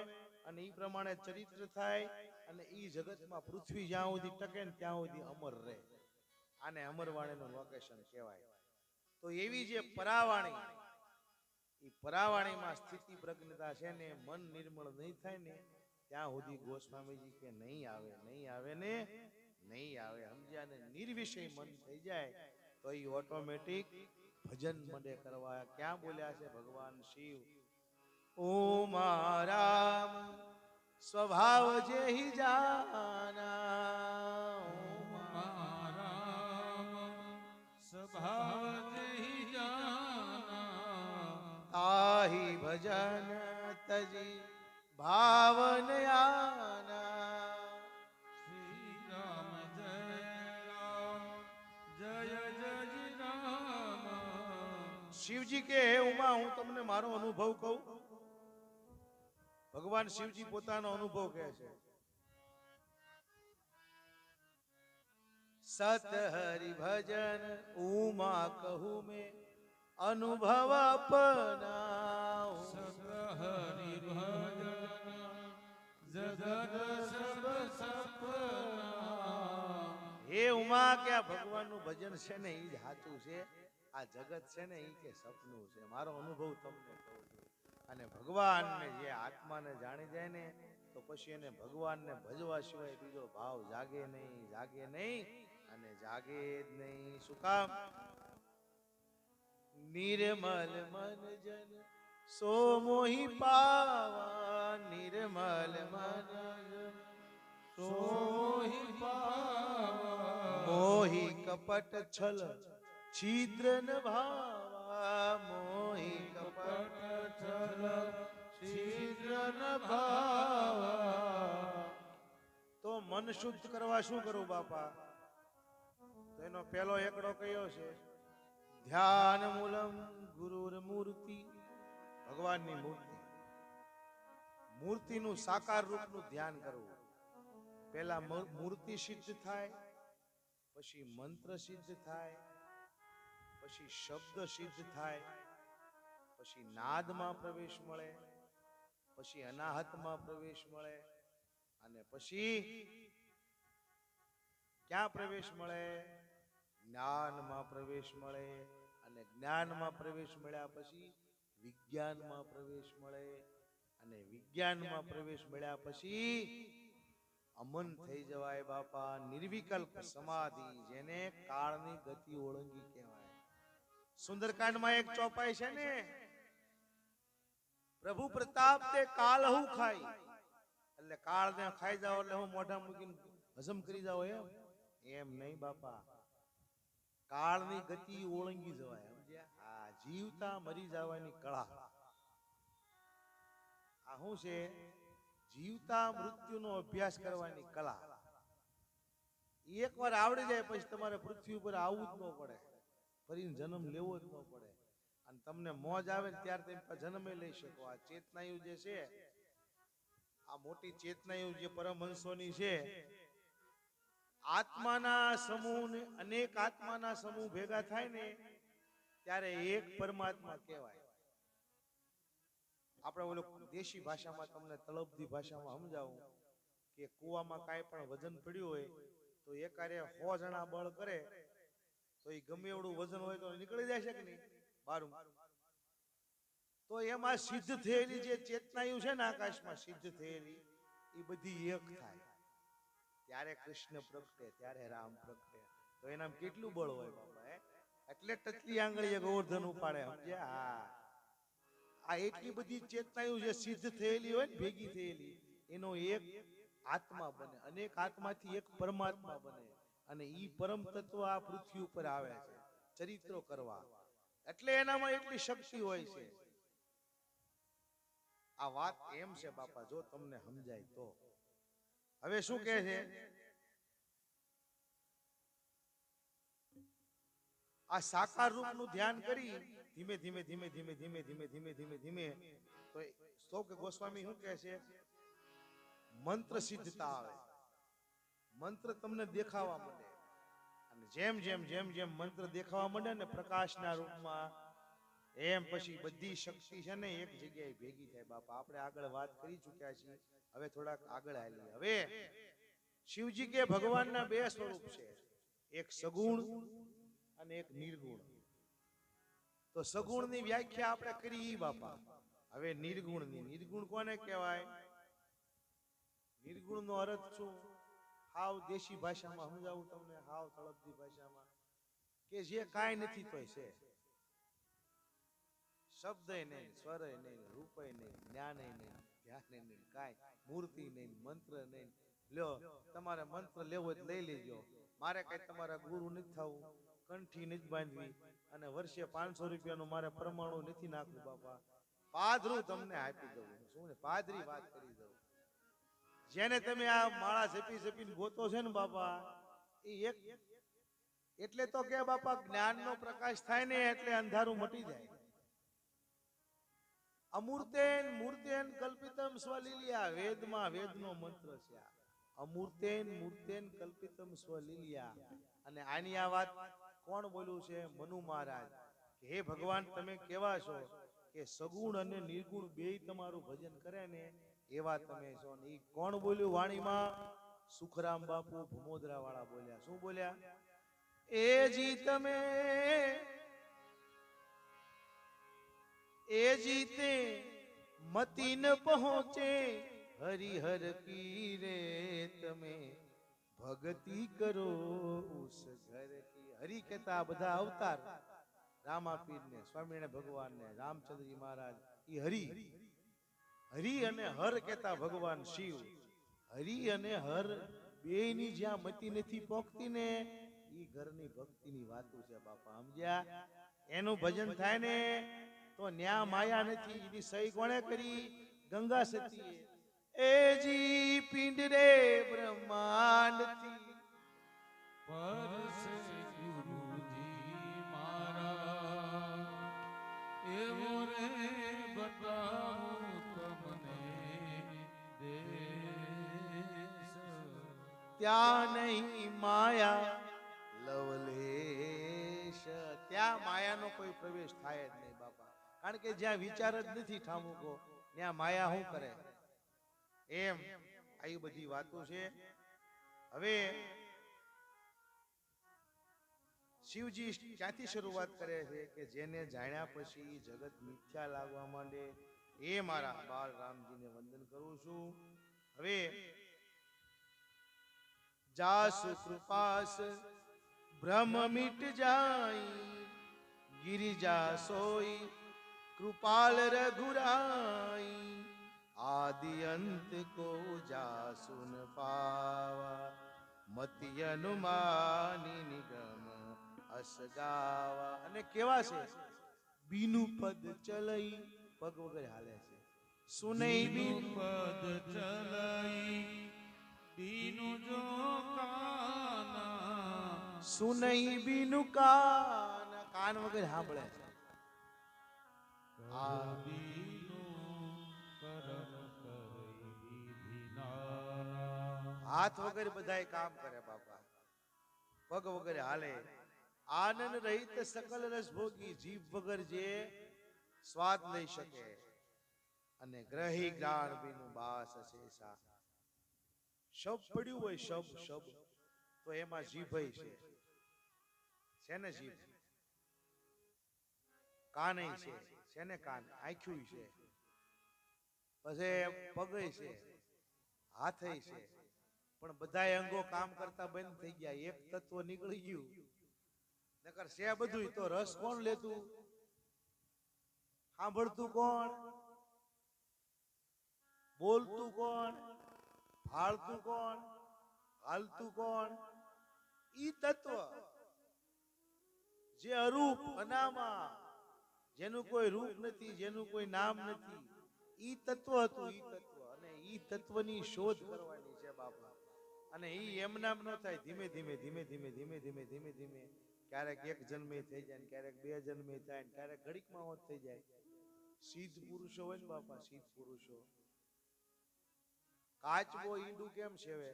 અને એ પ્રમાણે ચરિત્ર થાય અને એ જગતમાં પૃથ્વી જ્યાં સુધી ટકે ને ત્યાં સુધી અમર રહે. આને અમરવાણીનું લોકેશન કહેવાય. તો એવી જે પરાવાણી, એ પરાવાણીમાં સ્થિતિ પ્રજ્ઞતા છે ને, મન નિર્મળ નહીં થાય ને ત્યાં સુધી ગોસ્વામીજી કે નહીં આવે, નહીં આવે ને નહીં આવે. સમજ્યા ને? નિર્વિષય મન થઈ જાય તો એ ઓટોમેટિક ભજન મંડે કરવા. ક્યાં બોલ્યા છે ભગવાન શિવ? ઓમા રામ સ્વભાવ જેહી જાના,
રામ સ્વભાવ જેહી જાના,
તાહી ભજન તજી ભાવન આના.
શ્રી રામ જય જય રામ.
શિવજી કે હે ઉમા, હું તમને મારો અનુભવ કહું. ભગવાન શિવજી પોતાનો અનુભવ કહે છે. સત હરિ ભજન ઉમા કહું મેં અનુભવ અપના.
હરિ ભજન જગત સબ સપના.
હે ઉમા કે આ ભગવાનનું ભજન છે ને એ જ સાચું છે, આ જગત છે ને એ કે સપનું છે. મારો અનુભવ તમને કહું છું. અને ભગવાનને જે આત્માને જાણી જાય ને તો પછી એને ભગવાનને ભજવા સિવાય બીજો ભાવ જાગે નહીં, જાગે નહીં અને જાગે જ નહીં. શું કામ? નિર્મલ મન જન સો મોહી પાવા, નિર્મલ મન જન સો મોહી પાવા, મોહી કપટ છલ છિદ્ર ન ભાવા, મોહી કપટ છલ છિદ્ર ન ભાવા. તો મન શુદ્ધ કરવા શું કરું બાપા? તો એનો પહેલો એકડો કયો છે? ધ્યાન મૂલમ ગુરુર મૂર્તિ. ભગવાનની મૂર્તિ, મૂર્તિનું સાકાર રૂપનું ધ્યાન કરવું. પહેલા મૂર્તિ સિદ્ધ થાય, પછી મંત્ર સિદ્ધ થાય, પછી શબ્દ સિદ્ધ થાય, પછી નાદમાં પ્રવેશ મળે, પછી અનાહતમાં પ્રવેશ મળે અને પછી ક્યાં પ્રવેશ મળે? જ્ઞાનમાં પ્રવેશ મળે અને જ્ઞાનમાં પ્રવેશ મળ્યા પછી વિજ્ઞાનમાં પ્રવેશ મળે અને વિજ્ઞાનમાં પ્રવેશ મળ્યા પછી અમન થઈ જવાય બાપા. નિર્વિકલ્પ સમાધિ, જેને કાળની ગતિ ઓળંગી કહેવાય. સુંદરકાંડમાં એક ચોપાઈ છે ને, પ્રભુ પ્રતાપ તે કાલહુ ખાઈ એટલે કાળને ખાઈ જાવ એટલે હું મોઢા મૂકીને હજમ કરી જાવ એમ નહીં બાપા. કાળની ગતિ ઓળંગી જવાય સમજ્યા? આ જીવતા મરી જવાની કળા. આ શું છે? જીવતા મૃત્યુનો અભ્યાસ કરવાની કલા. એકવાર આવડી જાય પછી તમારે પૃથ્વી ઉપર આવવું જ ન પડે, ફરીને જન્મ લેવો જ ન પડે. અને તમને મોજ આવે ને ત્યારે તમે જન્મે લઈ શકો. આ ચેતનાયુ જે છે, આ મોટી ચેતનાયુ જે પરમહંસોની છે, આત્માના સમૂહ ને અનેક આત્માના સમૂહ ભેગા થાય ને ત્યારે એક પરમાત્મા કહેવાય. આપણે ઓલો દેશી ભાષામાં તમને તળપદી ભાષામાં સમજાવું કે કુવામાં કાંઈ પણ વજન પડ્યું હોય તો એકારે 100 જણા બળ કરે તો એ ગમે એવડું વજન હોય તો નીકળી જાય છે કે નહીં બારું? તો એમાં સિદ્ધ થયેલી જે ચેતનાયું છે ને આકાશમાં સિદ્ધ થયેલી, એ બધી એક થાય ત્યારે કૃષ્ણ પ્રગટે, ત્યારે રામ પ્રગટે. તો એનામાં કેટલું બળ હોય બાપા? એટલે ટચલી આંગળીએ ગોવર્ધન ઉપાડે સમજ્યા? આ એટલી બધી ચેતનાયું જે સિદ્ધ થયેલી હોય ને ભેગી થયેલી, એનો એક આત્મા બને, અનેક આત્માથી એક પરમાત્મા બને. અને ઈ પરમ તત્વ આ પૃથ્વી ઉપર આવે છે ચરિત્રો કરવા. એટલે એનામાં એટલી શક્તિ હોય છે. આ વાત એમ છે બાપા, જો તમને સમજાય તો. હવે શું કહે છે? આ સાકાર રૂપનું ધ્યાન કરી ધીમે ધીમે ધીમે ધીમે ધીમે ધીમે ધીમે ધીમે ધીમે તો શોક ગોસ્વામી શું કહે છે? મંત્ર સિદ્ધતા આવે, મંત્ર તમને દેખાવા માંડે. અને જેમ જેમ જેમ જેમ મંત્ર દેખાવા માંડે ને પ્રકાશના રૂપમાં, એમ પછી બધી શક્તિ છે ને એક જગ્યાએ ભેગી થાય બાપા. આપણે આગળ વાત કરી ચૂક્યા છીએ, હવે થોડાક આગળ હાલીએ. હવે શિવજી કે ભગવાનના બે સ્વરૂપ છે, એક સગુણ અને એક નિર્ગુણ. તો સગુણની વ્યાખ્યા આપણે કરી બાપા. હવે નિર્ગુણની, નિર્ગુણ કોને કહેવાય? નિર્ગુણનો અર્થ શું? હાવ દેશી ભાષામાં સમજાવું તમને, હાવ તળપદી ભાષામાં, કે જે કાંઈ નથી તોય છે. શબ્દય નહીં, સ્વરય નહીં, રૂપય નહીં, જ્ઞાનય નહીં, ધ્યાનય નહીં, કાંઈ મૂર્તિ નહીં, મંત્ર નહીં. લ્યો, તમારે મંત્ર લેવો જ લઈ લેજો. મારે કઈ તમારા ગુરુ નથી થવું, કંઠી નથી બાંધવી, અને વર્ષે 500 રૂપિયાનું મારે પરમાણુ નથી નાખવું બાપા. પાદરું તમને આપી દઉં. શું ને પાદરી વાત કરી દઉં. જેને તમે આ માળા જપી જપીને ગોતો છે ને બાપા, એ એક એટલે તો કે બાપા જ્ઞાનનો પ્રકાશ થાય ને એટલે અંધારું મટી જાય. અમૂર્તેન મૂર્તેન કલ્પિતમ સ્વલીલિયા, વેદમાં વેદનો મંત્ર છે. અમૂર્તેન મૂર્તેન કલ્પિતમ સ્વલીલિયા. અને આની આ વાત કોણ બોલ્યું છે? મનુ મહારાજ. કે હે ભગવાન, તમે કેવા છો કે સગુણ અને નિર્ગુણ બેય તમારું ભજન કરે ને એવા તમે છો. ને ઈ કોણ બોલ્યું વાણીમાં? સુખરામ બાપુ ભમોદરા વાળા બોલ્યા. શું બોલ્યા? એ જી તમે એ જીતે મતી ન પહોંચે, હરિહર કી રે તમે ભગતી કરો ઉસ ઘર કી. હરિ કહેતા બધા અવતાર, રામાપીર ને, સ્વામિનારાયણ ભગવાન ને, રામચંદ્રજી મહારાજ, ઈ હરિ. હરિ અને હર કહેતા ભગવાન શિવ. હરિ અને હર બેયની જ્યાં મતિ નથી પોકતી ને ઈ ઘરની ભક્તિની વાતો છે બાપા. સમજ્યા? એનું ભજન થાય ને તો ન્યા માયા નથી. એની સહી કોણે કરી? ગંગા સતીએ. એ જી પિંડ રે બ્રહ્માંડ થી
પરસે ગુરુજી મારા, એવો રે બતાવું તમને દેશ.
ત્યાં નહીં માયા લવલેશ. ત્યાં માયાનો કોઈ પ્રવેશ થાય જ નહીં બાપા. કારણ કે જ્યાં વિચાર જ નથી ઠામુકો, ત્યાં માયા શું કરે? એમ આવી બધી વાતો છે. હવે શિવજી ક્યાંથી શરૂઆત કરે છે? કે જેને જાણ્યા પછી જગત મિથ્યા લાગવા માંડે, એ મારા બાળ રામજીને વંદન કરું છું. હવે જાસુ કૃપાસ ભ્રમ મિટ જાય, ગિરિજા સોઈ કૃપાલ રઘુરાઈ. आदि अंत को जासुन पावा मति अनुमानी निगम असगावा. અને કેવા છે બીનું પદ ચલઈ પગ વગર હાલે છે સુનઈ
બીનું
બીનું
પદ ચલાઈ બીનું જો કાના
સુનઈ બીનું કાન કાન વગર સાંભળે છે. આ
બીનું કરમ કરી વિધિનારા.
હાથ વગર બધાય કામ કરે બાપા, પગ વગર હાલે. આનંદ રહિત સકલ રસ ભોગી જીભ વગર જે સ્વાદ લઈ શકે. અને ગ્રહી જ્ઞાન બીનું બાસ અશેષા. શબ પડ્યું હોય શબ શબ તો એમાં જીભ છે ને જીભ. કાન છે ને કાન, આંખ્યું છે, પછી પગ છે, હાથ છે, પણ બધા અંગો કામ કરતા બંધ થઈ ગયા. એક તત્વ નીકળી ગયું. નકર છે બધું તો રસ કોણ લેતું, સાંભળતું કોણ, બોલતું કોણ, હાલતું કોણ, હાલતું કોણ? ઈ તત્વ જે અરૂપ અનામા, જેનું કોઈ રૂપ નથી, જેનું કોઈ નામ નથી, ઈ તત્વ હતું. ઈ તત્વ, અને ઈ તત્વની શોધ કરવાની છે બાપા. અને ઈ એમ નામ ન થાય. ધીમે ધીમે ધીમે ધીમે ધીમે ધીમે ધીમે ધીમે ક્યારેક એક જન્મે થઈ જાય ને ક્યારેક બે જન્મે થાય ને ક્યારેક ઘડીકમાં હોત થઈ જાય. સિદ્ધ પુરુષો હોય ને બાપા, સિદ્ધ પુરુષો કાચબો ઈંડું કેમ સેવે?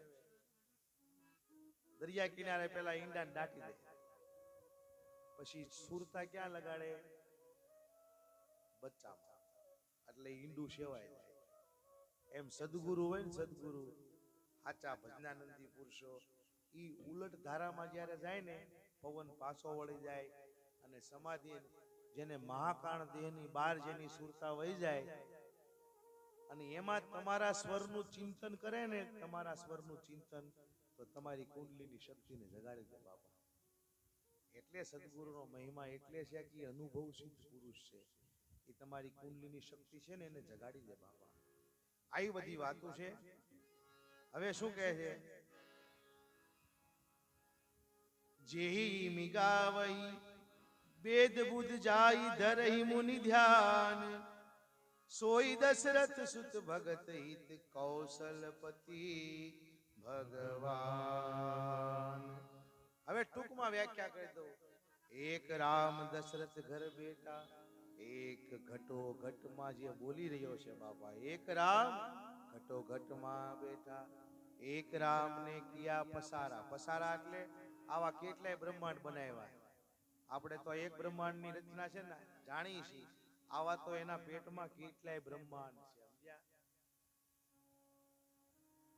દરિયા કિનારે પેલા ઈંડાને દાટી દે, પછી સુરતા ક્યાં લગાડે? બચ્ચામાં, એટલે ઈંડું સેવાય જાય. એમ સદગુરુ હોય ને, સદગુરુ સાચા ભજનાનંદી પુરુષો, ઈ ઉલટ ધારામાં જ્યારે જાય ને, પવન પાછો વળી જાય અને સમાધિ, જેને મહાકાણ દેહની બહાર જેની સુરતા વહી જાય, અને એમાં તમારા સ્વરનું ચિંતન કરે ને, તમારા સ્વરનું ચિંતન, તો તમારી કુંડલીની શક્તિને જગાડી દે બાપા. એટલે સદગુરુનો મહિમા એટલે છે કે અનુભવ સિદ્ધ પુરુષ છે. એ તમારી કુંડલીની શક્તિ છે ને એને જગાડી દે બાપા. આવી બધી વાતો છે. હવે શું કહે છે? જેહી મિગાવઈ વેદ બુદ્ધ જાઈ ધરઈ મુનિ ધ્યાન સોઈ દશરથ સુત ભગત હિત કૌશલપતિ ભગવાન. હવે ટૂંકમાં વ્યાખ્યા કરી દઉં. એક રામ દશરથ ઘર બેઠા, એક ઘટો ઘટમાં જે બોલી રહ્યો છે બાપા, એક રામ ઘટો ઘટમાં બેઠા, એક રામ ને કિયા પસારા. પસારા એટલે આવા કેટલાય બ્રહ્માંડ બનાવ્યા. આપણે તો એક બ્રહ્માંડની રચના છે ને જાણી છીએ, આવા તો એના પેટમાં કેટલાય બ્રહ્માંડ છે. સમજ્યા?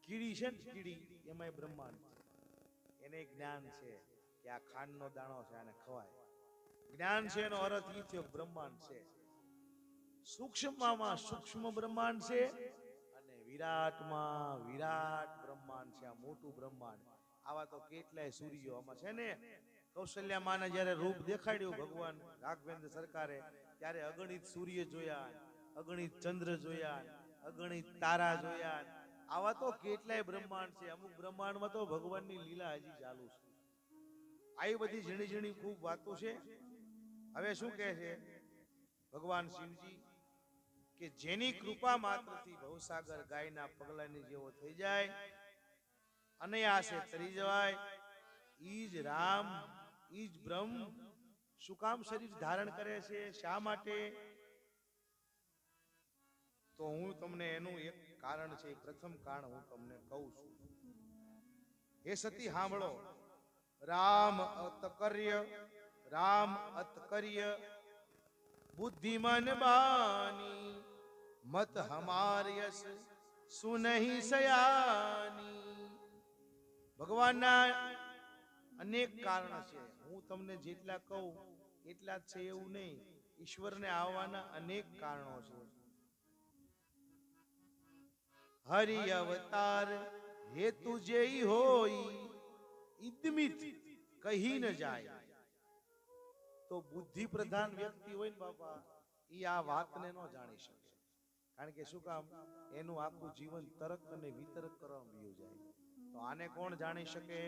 કીડી છે ને કીડી, એમાંય બ્રહ્માંડ છે. એને જ્ઞાન છે કે આ ખાંડનો દાણો છે, આને ખવાય. જ્ઞાન છે એનો અર્થ ઈ થયો બ્રહ્માંડ છે. સૂક્ષ્મમાં સૂક્ષ્મ બ્રહ્માંડ છે અને વિરાટમાં વિરાટ બ્રહ્માંડ છે. આ મોટું બ્રહ્માંડ. આવા તો કેટલાય સૂર્યો આમાં છે ને. કૌશલ્યા માને જ્યારે રૂપ દેખાડ્યું ભગવાન રાઘવેન્દ્ર સરકારે, ત્યારે અગણિત સૂર્ય જોયા, અગણિત ચંદ્ર જોયા, અગણિત તારા જોયા. આવા તો કેટલાય બ્રહ્માંડ છે. અમુક બ્રહ્માંડમાં તો ભગવાનની લીલા હજી ચાલુ છે. આવી બધી ઝીણી ઝીણી ખૂબ વાતો છે. હવે શું કહે છે ભગવાન શિવજી? કે જેની કૃપા માત્રથી ભવસાગર ગાયના પગલાની જેવો થઈ જાય, અનાયાસે તરી જવાય. ઈજ રામ, ઈજ બ્રહ્મ શું કામ શરીર ધારણ કરે છે? શા માટે? તો હું તમને એનું એક કારણ છે, પ્રથમ કારણ હું તમને કહું છું. હે સતી સાંભળો. રામ અતકર્ય, રામ અતકર્ય બુદ્ધિમન બાની, મત હમાર યસ સુનહી સયાની. ભગવાનના અનેક કારણ છે. હું તમને જેટલા કહું એટલા જ છે એવું નહીં. ઈશ્વરને આવવાના અનેક કારણો છે. હરિ અવતાર હેતુ જેઈ હોય, ઇદમિત કહી ન જાય. તો બુદ્ધિ પ્રધાન વ્યક્તિ હોય ને બાપા, ઈ આ વાતને ન જાણી શકે. કારણ કે શું કામ, એનું આખું જીવન તર્ક અને વિતર્ક કરવામાં વયું જાય. તો આને કોણ જાણી શકે?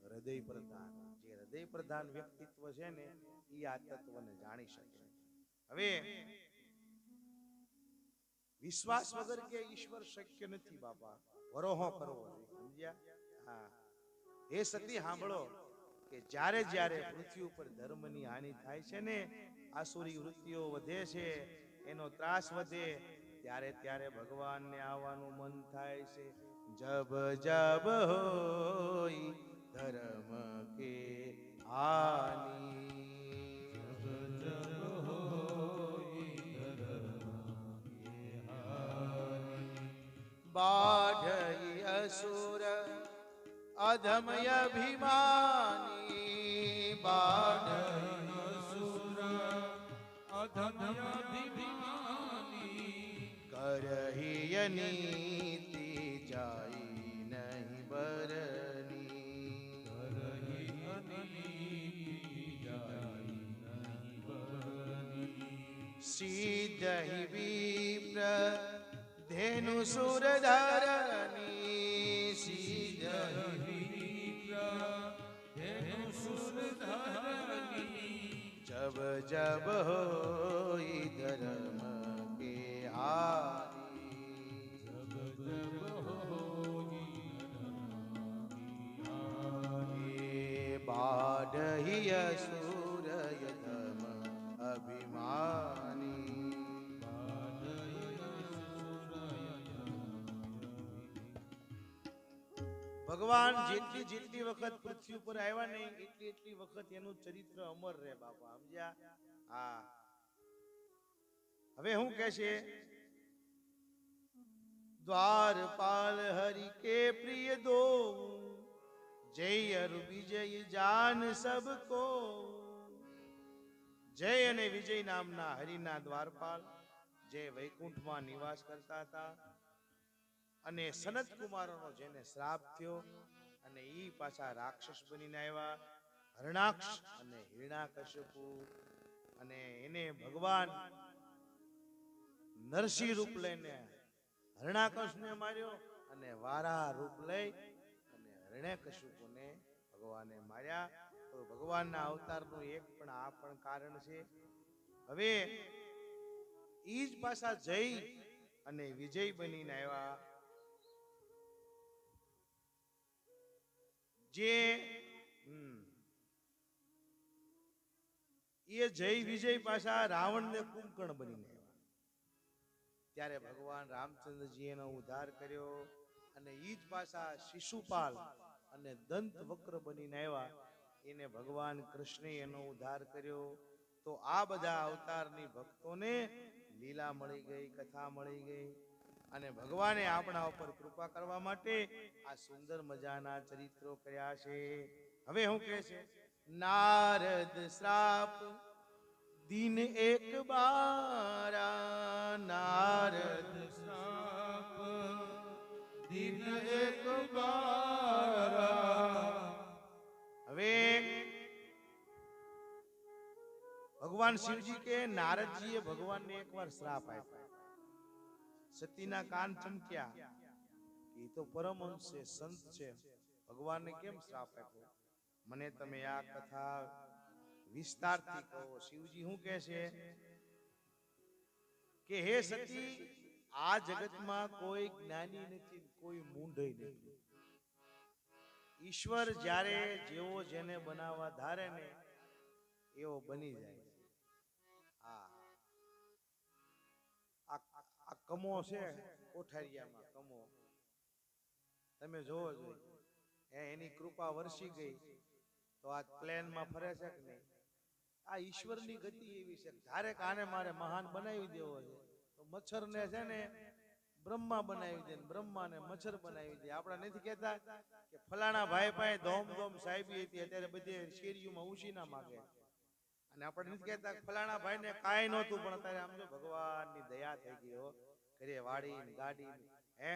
હૃદય પ્રધાન. જે હૃદય પ્રધાન વ્યક્તિત્વ છે ને એ આ તત્વને જાણી શકે. હવે વિશ્વાસ વગર કે ઈશ્વર શક્ય નથી બાપા, વરોહો કરવો જોઈએ, સમજ્યા? હા. એ સતી સાંભળો કે જ્યારે જ્યારે પૃથ્વી ઉપર ધર્મની હાનિ થાય છે ને, આસુરી વૃત્તિઓ વધે છે, એનો ત્રાસ વધે, ત્યારે ત્યારે ભગવાનને આવવાનું મન થાય છે. જબ જબ હોય ધર્મ કે હાનિ,
જબ જબ હોઈ ધર્મ કે હાનિ,
બાઢઈ અસુર અધમય અભિમાની, બાઢઈ
અસુર અધમયાધિમાની,
કરહિય નીતિ જાય નહીં બરની,
કરહી અનીતિ જાય નહીં બરની,
સિદ્ધહિ વિપ્ર ધેનુ સુરધરની, સિદ્ધહિ
ધેનુ સુરધરની,
જબ જબ હોય ધર્મ કે હાનિ,
જબ જબ હોઈ ધર્મ કી હાનિ,
બાઢઈ અસુર યધમ અભિમાની. ભગવાન જેટલી જેટલી વખત પૃથ્વી ઉપર આવ્યા ને એટલી એટલી વખત એનું ચરિત્ર અમર રહે બાપા, સમજ્યા? હા. હવે હું કહે છે, દ્વારપાલ હરિ કે પ્રિય દો, જય અરુ વિજય જાન સબકો. જય અને વિજય નામના હરિના દ્વારપાલ, જે વૈકુંઠમાં નિવાસ કરતા હતા, અને સનત કુમારોનો જેને શ્રાપ થયો અને ઈ પાછા રાક્ષસ બનીને આવ્યા, હરણાક્ષ અને હિરણાકશ્યપુ, અને એને ભગવાન નરસિંહ રૂપ લઈને હરણાકશને માર્યો, અને વારા રૂપ લઈ અને હિરણ્યકશ્યપુને ભગવાને માર્યા. તો ભગવાનના અવતારનું એક પણ આ પણ કારણ છે. હવે ઈ જ પાછા જય અને વિજય બનીને આવ્યા, જે એ જય વિજય પાછા રાવણને કુંભકર્ણ બનીને આવ્યા. ત્યારે ભગવાન રામચંદ્રજી એનો ઉદ્ધાર કર્યો, અને ઈ જ પાછા શિશુપાલ અને દંત વક્ર બનીને આવ્યા, એને ભગવાન કૃષ્ણે એનો ઉદ્ધાર કર્યો. તો આ બધા અવતારની ભક્તોને લીલા મળી ગઈ, કથા મળી ગઈ, અને ભગવાને આપણા ઉપર કૃપા કરવા માટે આ સુંદર મજાના ચરિત્રો કર્યા છે. હવે હું કહે છે, નારદ શ્રાપ દિન એક બારા, નારદ
શ્રાપ દિન એક બારા.
હવે ભગવાન શિવજી કે નારદજીએ ભગવાનને એકવાર શ્રાપ આપ્યો. સતીના કાન ચમક્યા કે એ તો પરમહંસ છે, સંત છે, ભગવાનને કેમ શ્રાપ આપ્યો? મને તમે આ કથા વિસ્તારથી કહો. શિવજી શું કહે છે કે હે સતી, આ જગતમાં કોઈ જ્ઞાની નથી, કોઈ મૂંઢ નથી. ઈશ્વર જ્યારે જેવો જેને બનાવવા ધારે ને એવો બની જાય. આ કમો છે કોઠારિયામાં, કમો તમે જોવો જોઈએ, એની કૃપા વરસી ગઈ તો આ પ્લેનમાં ફરે છે કે નહીં? આ ઈશ્વરની ગતિ એવી છે, ધારે કાને મારે મહાન બનાવી દેવો છે તો મચ્છરને છે ને બ્રહ્મા બનાવી દે, બ્રહ્માને મચ્છર બનાવી દે. આપણે નથી કહેતા કે ફલાણા ભાઈ પાસે ધોમ ધોમ સાહેબી હતી, અત્યારે બધી શેરીઓમાં ઉછીના માગે. અને આપણે નથી કહેતા ફલાણા ભાઈને કાંઈ નહોતું, પણ અત્યારે આમ જો ભગવાનની દયા થઈ ગઈ હો, ઘરે વાડી ગાડી, હે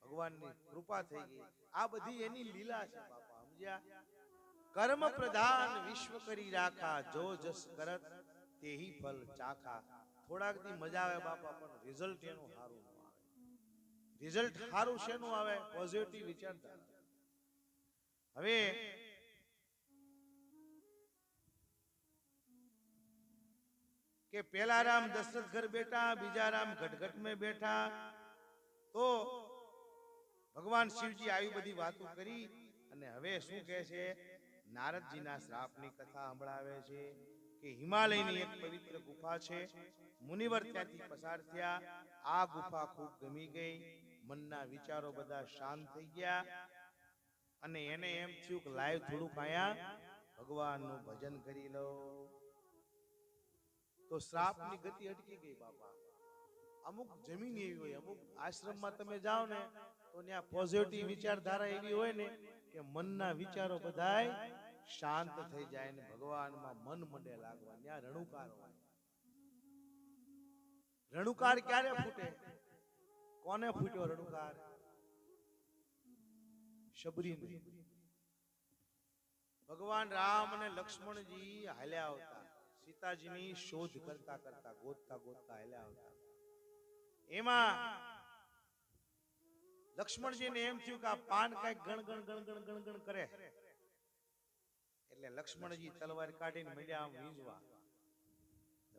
ભગવાનની કૃપા થઈ ગઈ. આ બધી એની લીલા છે બાપા, સમજ્યા? કર્મ પ્રધાન વિશ્વ કરી રાખા, જો જસ કરત તેહી ફલ ચાખા. થોડાક દી મજા આવે બાપા, પણ રિઝલ્ટ એનું સારું ન આવે. રિઝલ્ટ સારું શેનું આવે? પોઝિટિવ વિચારધારા. હવે કે પેલા રામ દશરથ ઘર બેઠા, બીજા રામ ઘટઘટ में બેઠા. તો ભગવાન શિવજી આવી બધી વાતો કરી અને હવે શું કહે છે? નારદજીના શ્રાપની કથા સંભળાવે છે કે હિમાલયની એક પવિત્ર ગુફા છે, મુનિવર ત્યાંથી પસાર થયા. આ ગુફા ખૂબ ગમી ગઈ, મનના વિચારો બધા શાંત થઈ ગયા અને એને એમ થયું કે લાઈવ થોડુંક આયા ભગવાનનું ભજન કરી લો. તો શ્રાપની ગતિ અટકી ગઈ બાપા. અમુક જમીન એવી હોય, અમુક આશ્રમમાં તમે જાઓ ને તો ત્યાં પોઝિટિવ વિચારધારા એવી હોય ને કે મનના વિચારો બધાય શાંત થઈ જાય ને ભગવાનમાં મન મંડે લાગવા. ત્યાં રણુકાર હોય. રણુકાર ક્યારે ફૂટે? કોને ફૂટ્યો રણુકાર? શબરીને. ભગવાન રામ અને લક્ષ્મણજી હાલ્યા આવતા, સીતાજીની શોધ કરતા કરતા, ગોતતા ગોતતા હાલ્યા આવતા. એમાં લક્ષ્મણજીને એમ થયું કે આ પાન કઈક ગણ ગણ ગણ ગણ ગણ ગણ કરે. એટલે લક્ષ્મણજી તલવાર કાઢીને મળ્યા આમ વીંજવા.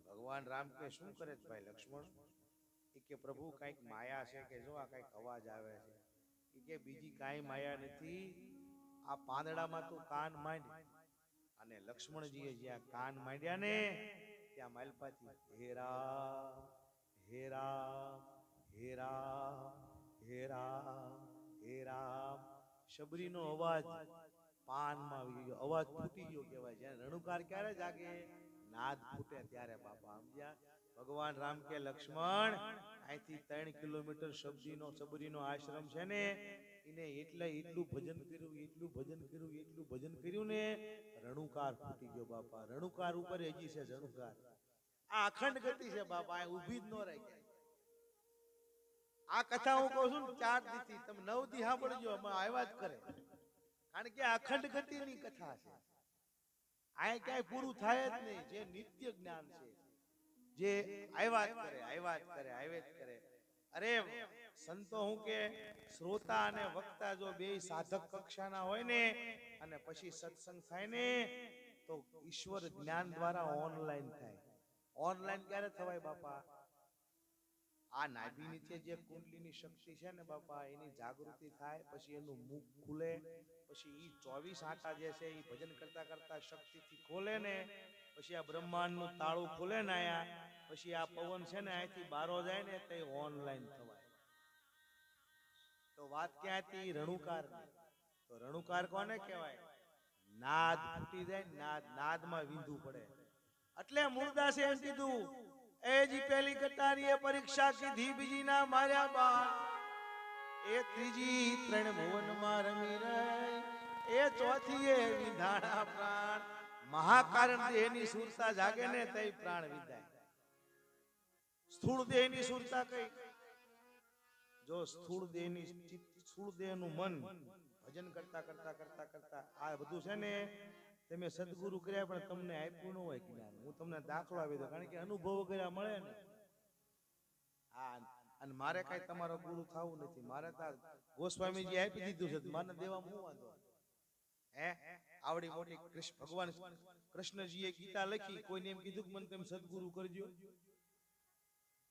ભગવાન રામ કે શું કરે છે ભાઈ લક્ષ્મણ? એ કે પ્રભુ કઈક માયા છે કે જો આ કઈક અવાજ આવે છે. એ કે બીજી કાંઈ માયા નથી, આ પાંદડામાં તું કાન માંડ. અને લક્ષ્મણજીએ જ્યાં કાન માંડ્યા ને ત્યાં માલપાથી હેરા હેરા હેરા હેરા હેરા શબરીનો અવાજ પાનમાં આવી ગયો. અવાજ ફૂટી ગયો કહેવાય. જ્યાં રણુકાર ક્યારે જાગે? નાદ ફૂટે ત્યારે બાપા. સમજ્યા? ભગવાન રામ કે લક્ષ્મણ અહીંથી 3 કિલોમીટર શબરીનો આશ્રમ છે ને, એને એટલું ભજન કર્યું, એટલું ભજન કર્યું, એટલું ભજન કર્યું ને રણુકાર ફૂટી ગયો બાપા. રણુકાર ઉપર હજી છે રણુકાર. આ અખંડ ગતિ છે બાપા, આ ઊભી જ ન રહી જાય. આ કથા હું કહું છું ને 4 દીથી, તમે 9 દી સાંભળજો, અમે આવ્યા જ કરે. કારણ કે અખંડ ગતિની કથા છે. આ ક્યાંય પૂરું થાય જ નહીં. જે નિત્ય જ્ઞાન છે, જે આવ્યા જ કરે, આવ્યા જ કરે, આવ્યા જ કરે. અરે સંતો હું કે શ્રોતા અને વક્તા જો બે સાધક કક્ષાના હોય ને અને પછી સત્સંગ થાય ને તો ઈશ્વર જ્ઞાન દ્વારા ઓનલાઈન થાય. ઓનલાઈન ક્યારે થવાય બાપા? આ નાભી નીચે જે કુંડલીની શક્તિ છે ને બાપા, એની જાગૃતિ થાય, પછી એનું મુખ ખુલે, પછી ઈ 24 આંટા જે છે એ ભજન કરતા કરતા શક્તિથી ખોલે ને પછી આ બ્રહ્માંડનું તાળું ખોલે ને આયા, પછી આ પવન છે ને અહીંથી બારો જાય ને તે ઓનલાઈન થવાય. તો વાત ક્યાં હતી? રણુકાર. તો રણુકાર કોને કહેવાય? નાદ ફૂટી જાય, નાદ. નાદમાં વિંધુ પડે. એટલે મૂળદાસે એમ કીધું, એ જી પહેલી કટારીએ પરીક્ષા કીધી, બીજી ના માર્યા બાણ, એ ત્રીજી 3 ભુવનમાં રમી રહી, એ ચોથી એ વિધાણા પ્રાણ. મહાકારણ દેહની સુરતા જાગે ને તઈ પ્રાણ વિધાય. સ્થૂળ દેહની સુરતા કઈ? જો સ્થૂળ દેહનું મન ભજન કરતા કરતા કરતા કરતા આ બધું છે ને તમે સદગુરુ કર્યા પણ તમને આપ્યું ન હોય જ્ઞાન. હું તમને દાખલો આપી દઉં, કારણ કે અનુભવ કર્યા મળે ને. અને મારે કઈ તમારો ગુરુ થવું નથી. મારે તો ગોસ્વામીજી આપી દીધું છે, માને દેવામાં હું વાંધો? હે આવડી મોટી ભગવાન કૃષ્ણજીએ ગીતા લખી, કોઈને એમ કીધું કે મને તેમ સદગુરુ કરજો?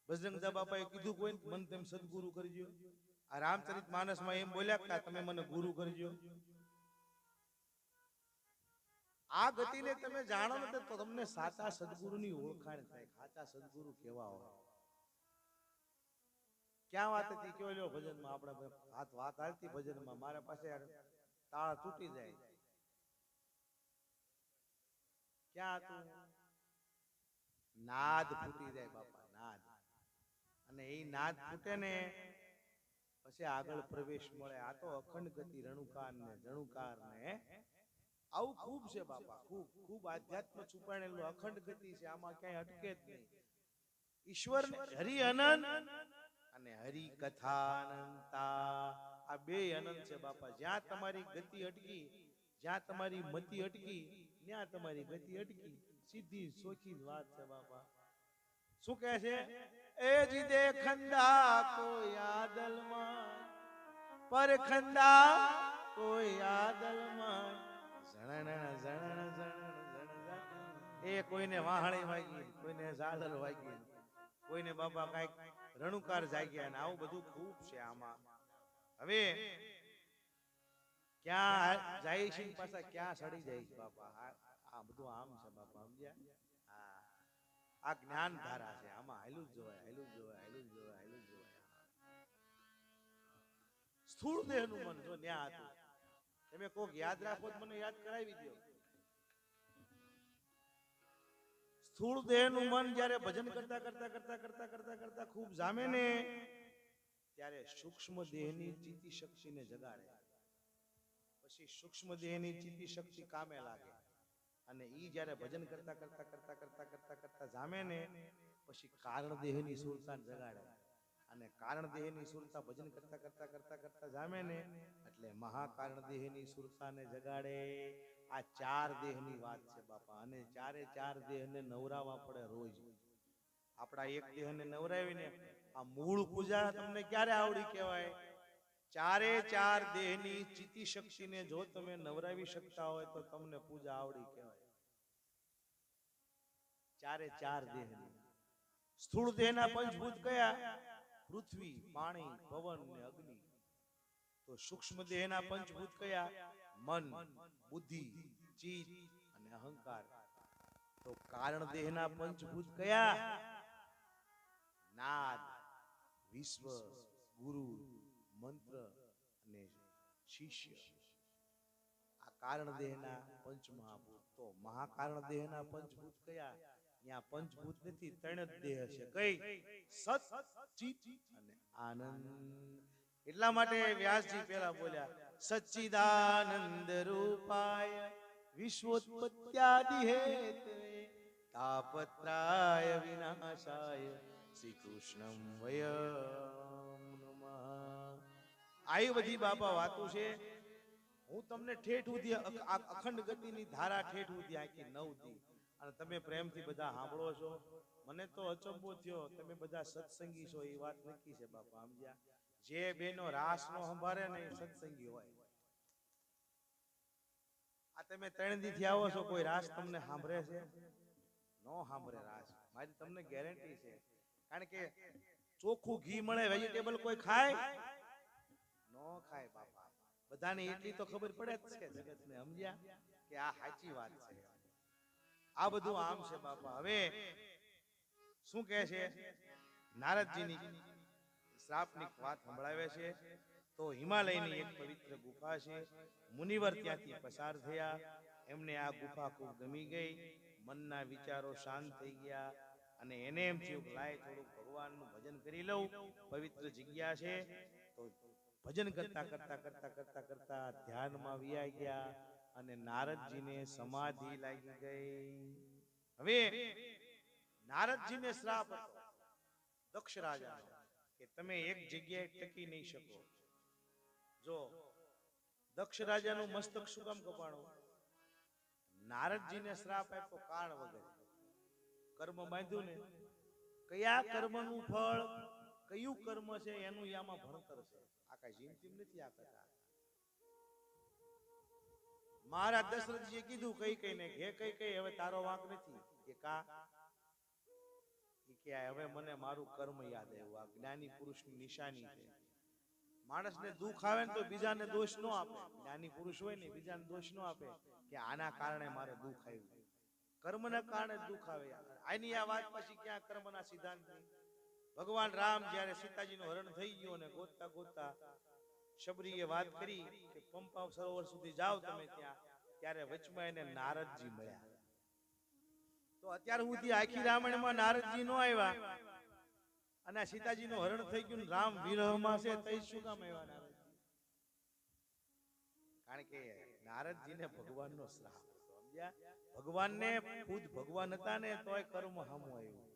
બજરંગદાસ બાપાએ કીધું કોઈ મને તેમ સદગુરુ કરજો? આ રામચરિત માનસમાં એમ બોલ્યા કે તમે મને ગુરુ કરજો? આ ગતિને તમે જાણો ને તો તમને સાચા સદગુરુની ઓળખાણ થાય. સાચા સદગુરુ કેવા હોય? ક્યાં વાત હતી? કયો લ્યો ભજનમાં આપણે વાત હાલતી ભજનમાં, મારા પાસે તાળ તૂટી જાય. ક્યાં હતું? નાદ ફૂટી જાય બાપા, નાદ. અને એ નાદ ફૂટે ને પછી આગળ પ્રવેશ મળે. આ તો અખંડ ગતિ, રણુકાર ને જણુકાર ને આવું ખૂબ છે બાપા, ખૂબ ખૂબ આધ્યાત્મ છુપાયેલું અખંડ ગતિ છે. આમાં ક્યાંય અટકે જ નહીં. ઈશ્વર હરિ અનંત અને હરિ કથા અનંતા, આ બે અનંત છે બાપા. જ્યાં તમારી ગતિ અટકી, જ્યાં તમારી મતિ અટકી, ત્યાં તમારી ગતિ અટકી. સીધી સોખી વાત છે બાપા. શું કહે છે? એ જી દેખંદા કોઈ આદલમાં પરખંદા કોઈ આદલમાં ઝણણ ઝણણ ઝણણ ઝણણ. એ કોઈને વાહણી વાગી, કોઈને ઝાલર વાગી, કોઈને બાપા કાંઈક રણુકાર જાગ્યા ને આવું બધું ખૂબ છે આમાં. હવે ક્યાં જાય છે ને પાછા ક્યાં સડી જાય છે બાપા. આ બધું આમ છે બાપા, સમજ્યા? હા, આ જ્ઞાન ધારા છે, આમાં હાલું જ જોવાય, હાલું જ જોવાય, હાલું જ જોવાય, હાલું જ જોવાય. સ્થૂળ દેહનું મન જો ન્યા હતું. તમે કોક યાદ રાખો તો મને યાદ કરાવી દો. સ્થૂળ દેહનું મન જ્યારે ભજન કરતા કરતા કરતા કરતા કરતા કરતા ખૂબ જામે ને ત્યારે સૂક્ષ્મ દેહની ચિત્તી શક્તિને જગાડે. પછી સૂક્ષ્મ દેહની ચિત્તી શક્તિ કામે લાગે અને ઈ જ્યારે ભજન કરતા કરતા કરતા કરતા કરતા કરતા જામે ને પછી કારણ દેહની સુરતાને જગાડે અને કારણ દેહની સુરતા ભજન કરતા કરતા કરતા કરતા જામે ને એટલે મહાકારણ દેહની સુરતાને જગાડે. આ ચાર દેહની વાત છે બાપા, અને ચારે ચાર દેહને નવરાવા પડે રોજ. આપણા એક દેહને નવરાવીને આ મૂળ પૂજા તમને ક્યારે આવડી કહેવાય? ચારે ચાર દેહની ચિત્તી શક્તિને જો તમે નવરાવી શકતા હોય તો તમને પૂજા આવડી કહેવાય. ચારે ચાર દેહની. સ્થૂળ દેહના પંચભૂત કયા? પૃથ્વી, પાણી, પવન ને અગ્નિ. તો સૂક્ષ્મ દેહના પંચભૂત કયા? મન, બુદ્ધિ, ચિત્ત અને અહંકાર. તો કારણ દેહના પંચભૂત કયા? નાદ, વિશ્વ, ગુરુ, મંત્ર અને શિષ્ય. આ કારણ દેહના પંચમહાભૂત. તો મહાકારણ દેહના પંચભૂત કયા? ત્યાં પંચભૂત નથી, ત્રણ જ દેહ છે. કઈ? સત, ચિત અને આનંદ. એટલા માટે વ્યાસજી પહેલા બોલ્યા સચ્ચિદાનંદ રૂપાય વિશ્વોત્પત્યાદિ હેતવે તાપત્રાય વિનાશાય શ્રી કૃષ્ણમ વયમ નમઃ. આવી બધી બાપા વાતો છે. હું તમને ઠેઠ સુધી અખંડ ગતિની ધારા ઠેઠ સુધી આખી નવ દી અને તમે પ્રેમથી બધા સાંભળો છો. મને તો અચંબો થયો, તમે બધા સત્સંગી છો એ વાત નક્કી છે બાપા, સમજ્યા? જે બેનો રાસ નો સંભાળે ને એ સત્સંગી હોય. આ તમે 3 દી થી આવો છો, કોઈ રાસ તમને સાંભળે છે? નો સાંભળે રાસ. મારી તમને ગેરંટી છે. કારણ કે ચોખ્ખું ઘી મળે, વેજીટેબલ કોઈ ખાય? નો ખાય બાપા. બધાને એટલી તો ખબર પડે જ છે જગતને, સમજ્યા? કે આ સાચી વાત છે. આ બધું આમ છે બાપા. હવે શું કહે છે? નારદજીની શ્રાપની વાત સંભળાવે છે. તો હિમાલયની એક પવિત્ર ગુફા છે. મુનિવર ત્યાંથી પસાર થયા. એમને આ ગુફા ખૂબ ગમી ગઈ. મનના વિચારો શાંત થઈ ગયા અને એને એમ થયું કે લાય થોડું ભગવાનનું ભજન કરી લઉં, પવિત્ર જગ્યા છે. તો ભજન કરતા કરતા કરતા કરતા કરતા ધ્યાનમાં વિયા ગયા અને નારદજીને સમાધિ લાગી ગઈ. હવે નારદજીને શ્રાપ હતો દક્ષ રાજાનો કે તમે એક જગ્યાએ ટકી નહીં શકો. જો દક્ષ રાજાનું મસ્તક શું કામ કપાણું? નારદજીને શ્રાપ આપ્યો કારણ વગર. કર્મ બાંધ્યું ને, કયા કર્મનું ફળ કયું કર્મ છે એનું યામાં ભણતર છે. આ કઈ જીમતીમ નથી આ કથા. મહારાજ દશરથજીએ કીધું કઈ કઈ ને ઘે કઈ કઈ હવે તારો વાંક નથી. કે કા? કે હવે મને મારું કર્મ યાદ આવ્યું. આ જ્ઞાની પુરુષની નિશાની છે. માણસને દુઃખ આવે ને તો બીજાને દોષ ન આપે. જ્ઞાની પુરુષ હોય ને બીજાને દોષ ન આપે કે આના કારણે મારે દુઃખ આવ્યું. કર્મના કારણે દુઃખ આવે. આની આ વાત પછી ક્યાં કર્મના સિદ્ધાંતની? ભગવાન રામ જ્યારે સીતાજીનું હરણ થઈ ગયું અને ગોતતા ગોતતા શબરીએ વાત કરી કે પંપા સરોવર સુધી જાઓ તમે ત્યાં, ત્યારે વચમાં એને નારદજી મળ્યા. તો અત્યાર સુધી આખી રામાયણમાં નારદજી નો આવ્યા અને સીતાજીનું હરણ થઈ ગયું, રામ વિરહમાં છે, તઈ શું કામ આવ્યા નારદજી? કારણ કે નારદજીને ભગવાનનો શ્રાપ હતો, સમજ્યા? ભગવાનને ખુદ ભગવાન હતા ને તોય કર્મ હામું આવ્યું.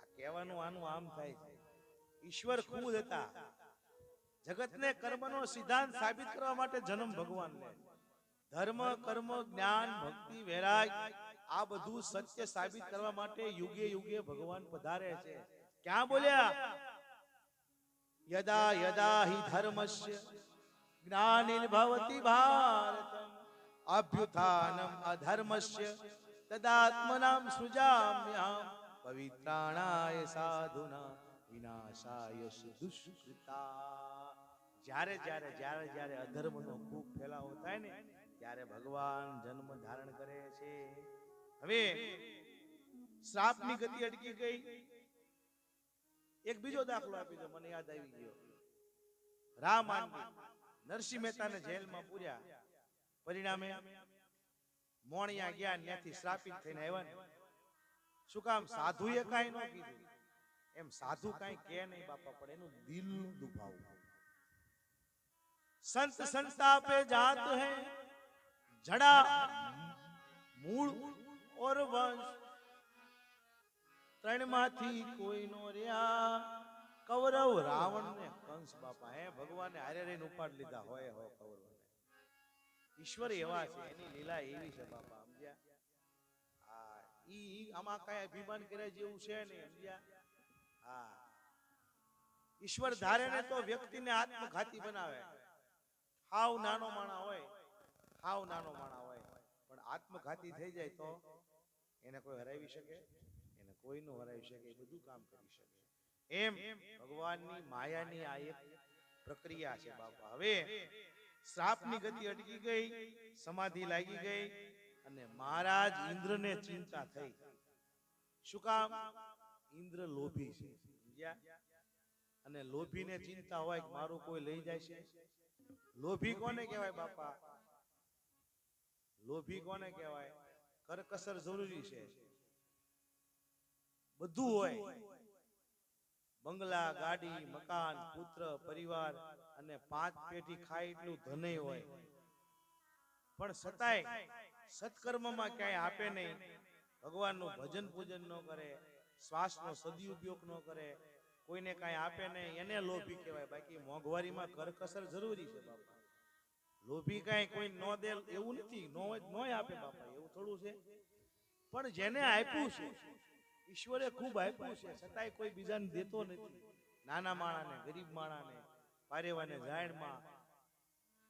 આ કહેવાનું આનું આમ થાય છે. ઈશ્વર ખુદ હતા. જગતને કર્મનો સિદ્ધાંત સાબિત કરવા માટે જન્મ ભગવાનને. ધર્મ, કર્મ, જ્ઞાન, ભક્તિ, વૈરાગ આ બધું સત્ય સાબિત કરવા માટે યુગે યુગે ભગવાન પધારે છે. ક્યાં બોલ્યા? યદા યદા હિ ધર્મસ્ય જ્ઞાનિર્ભવતિ ભારતમ અભ્યુત્થાનમ અધર્મસ્ય તદાત્મનાં સૃજામ્યહમ પવિત્રાણાય સાધુના વિનાશાય દુષ્કૃતા. જ્યારે જ્યારે જ્યારે જ્યારે અધર્મનો ખૂબ ફેલાવો થાય ને ત્યારે ભગવાન જન્મ ધારણ કરે છે. હવે શ્રાપની ગતિ અટકી ગઈ. એક બીજો દાખલો આપી દો, મને યાદ આવી ગયો. રામ નરસિંહ મહેતાને જેલમાં પૂર્યા, પરિણામે મોણિયા ગયા, ત્યાંથી શ્રાપિત થઈને આવ્યા ને. શું કામ? સાધુએ કાંઈ ન કીધું. એમ સાધુ કાંઈ કે નહીં બાપા, પણ એનું દિલનું દુભાવું. સંત સંતાપે જાત હૈ જડા મૂળ ઓર વંશ, ત્રણમાંથી કોઈ નો રહ્યા. કૌરવ રાવણ ને કંસ બાપા હે ભગવાને હારે રહીને ઉપાડ લીધા હોય હો કૌરવ. ઈશ્વર એવા છે, એની લીલા એવી છે બાપા, સમજ્યા? હા, ઈ આમાં કઈ અભિમાન કરે જેવું છે ને, સમજ્યા? હા, ઈશ્વર ધારે ને તો વ્યક્તિને આત્મઘાતી બનાવે. હાવ નાનો માણા હોય, હાવ નાનો માણા હોય, પણ આત્મઘાતી થઈ જાય તો એને કોઈ હરાવી શકે? એને કોઈ નો હરાવી શકે, બધું કામ કરી શકે. એમ ભગવાનની માયાની આ એક પ્રક્રિયા છે બાપા. હવે શ્રાપની ગતિ અટકી ગઈ, સમાધિ લાગી ગઈ, અને મહારાજ ઇન્દ્રને ચિંતા થઈ. શું કામ? ઇન્દ્ર લોભી છે, સમજ્યા? અને લોભીને ચિંતા હોય કે મારું કોઈ લઈ જાય છે. લોભી કોને કહેવાય બાપા? લોભી કોને કહેવાય? કરકસર જરૂરી છે, બધું હોય, બંગલા, ગાડી, મકાન, પુત્ર, પરિવાર અને 5 પેઢી ખાય એટલું ધનય હોય, પણ છતાંય સત્કર્મમાં ક્યાંય આપે નહીં, ભગવાનનું ભજન પૂજન ન કરે, શ્વાસનો સદુપયોગ ન કરે, કોઈને કાંઈ આપે નહીં, એને લોભી કહેવાય. બાકી મોંઘવારીમાં કરકસર જરૂરી છે બાપા. લોભી કાંઈ કોઈ ન દે એવું નથી, નોય આપે બાપા, એવું થોડું છે. પણ જેને આપ્યું છે, ઈશ્વરે ખૂબ આપ્યું છે, છતાંય કોઈ બીજાને દેતો નથી. નાના માણાને, ગરીબ માણાને, પારેવાને ઝાડમાં,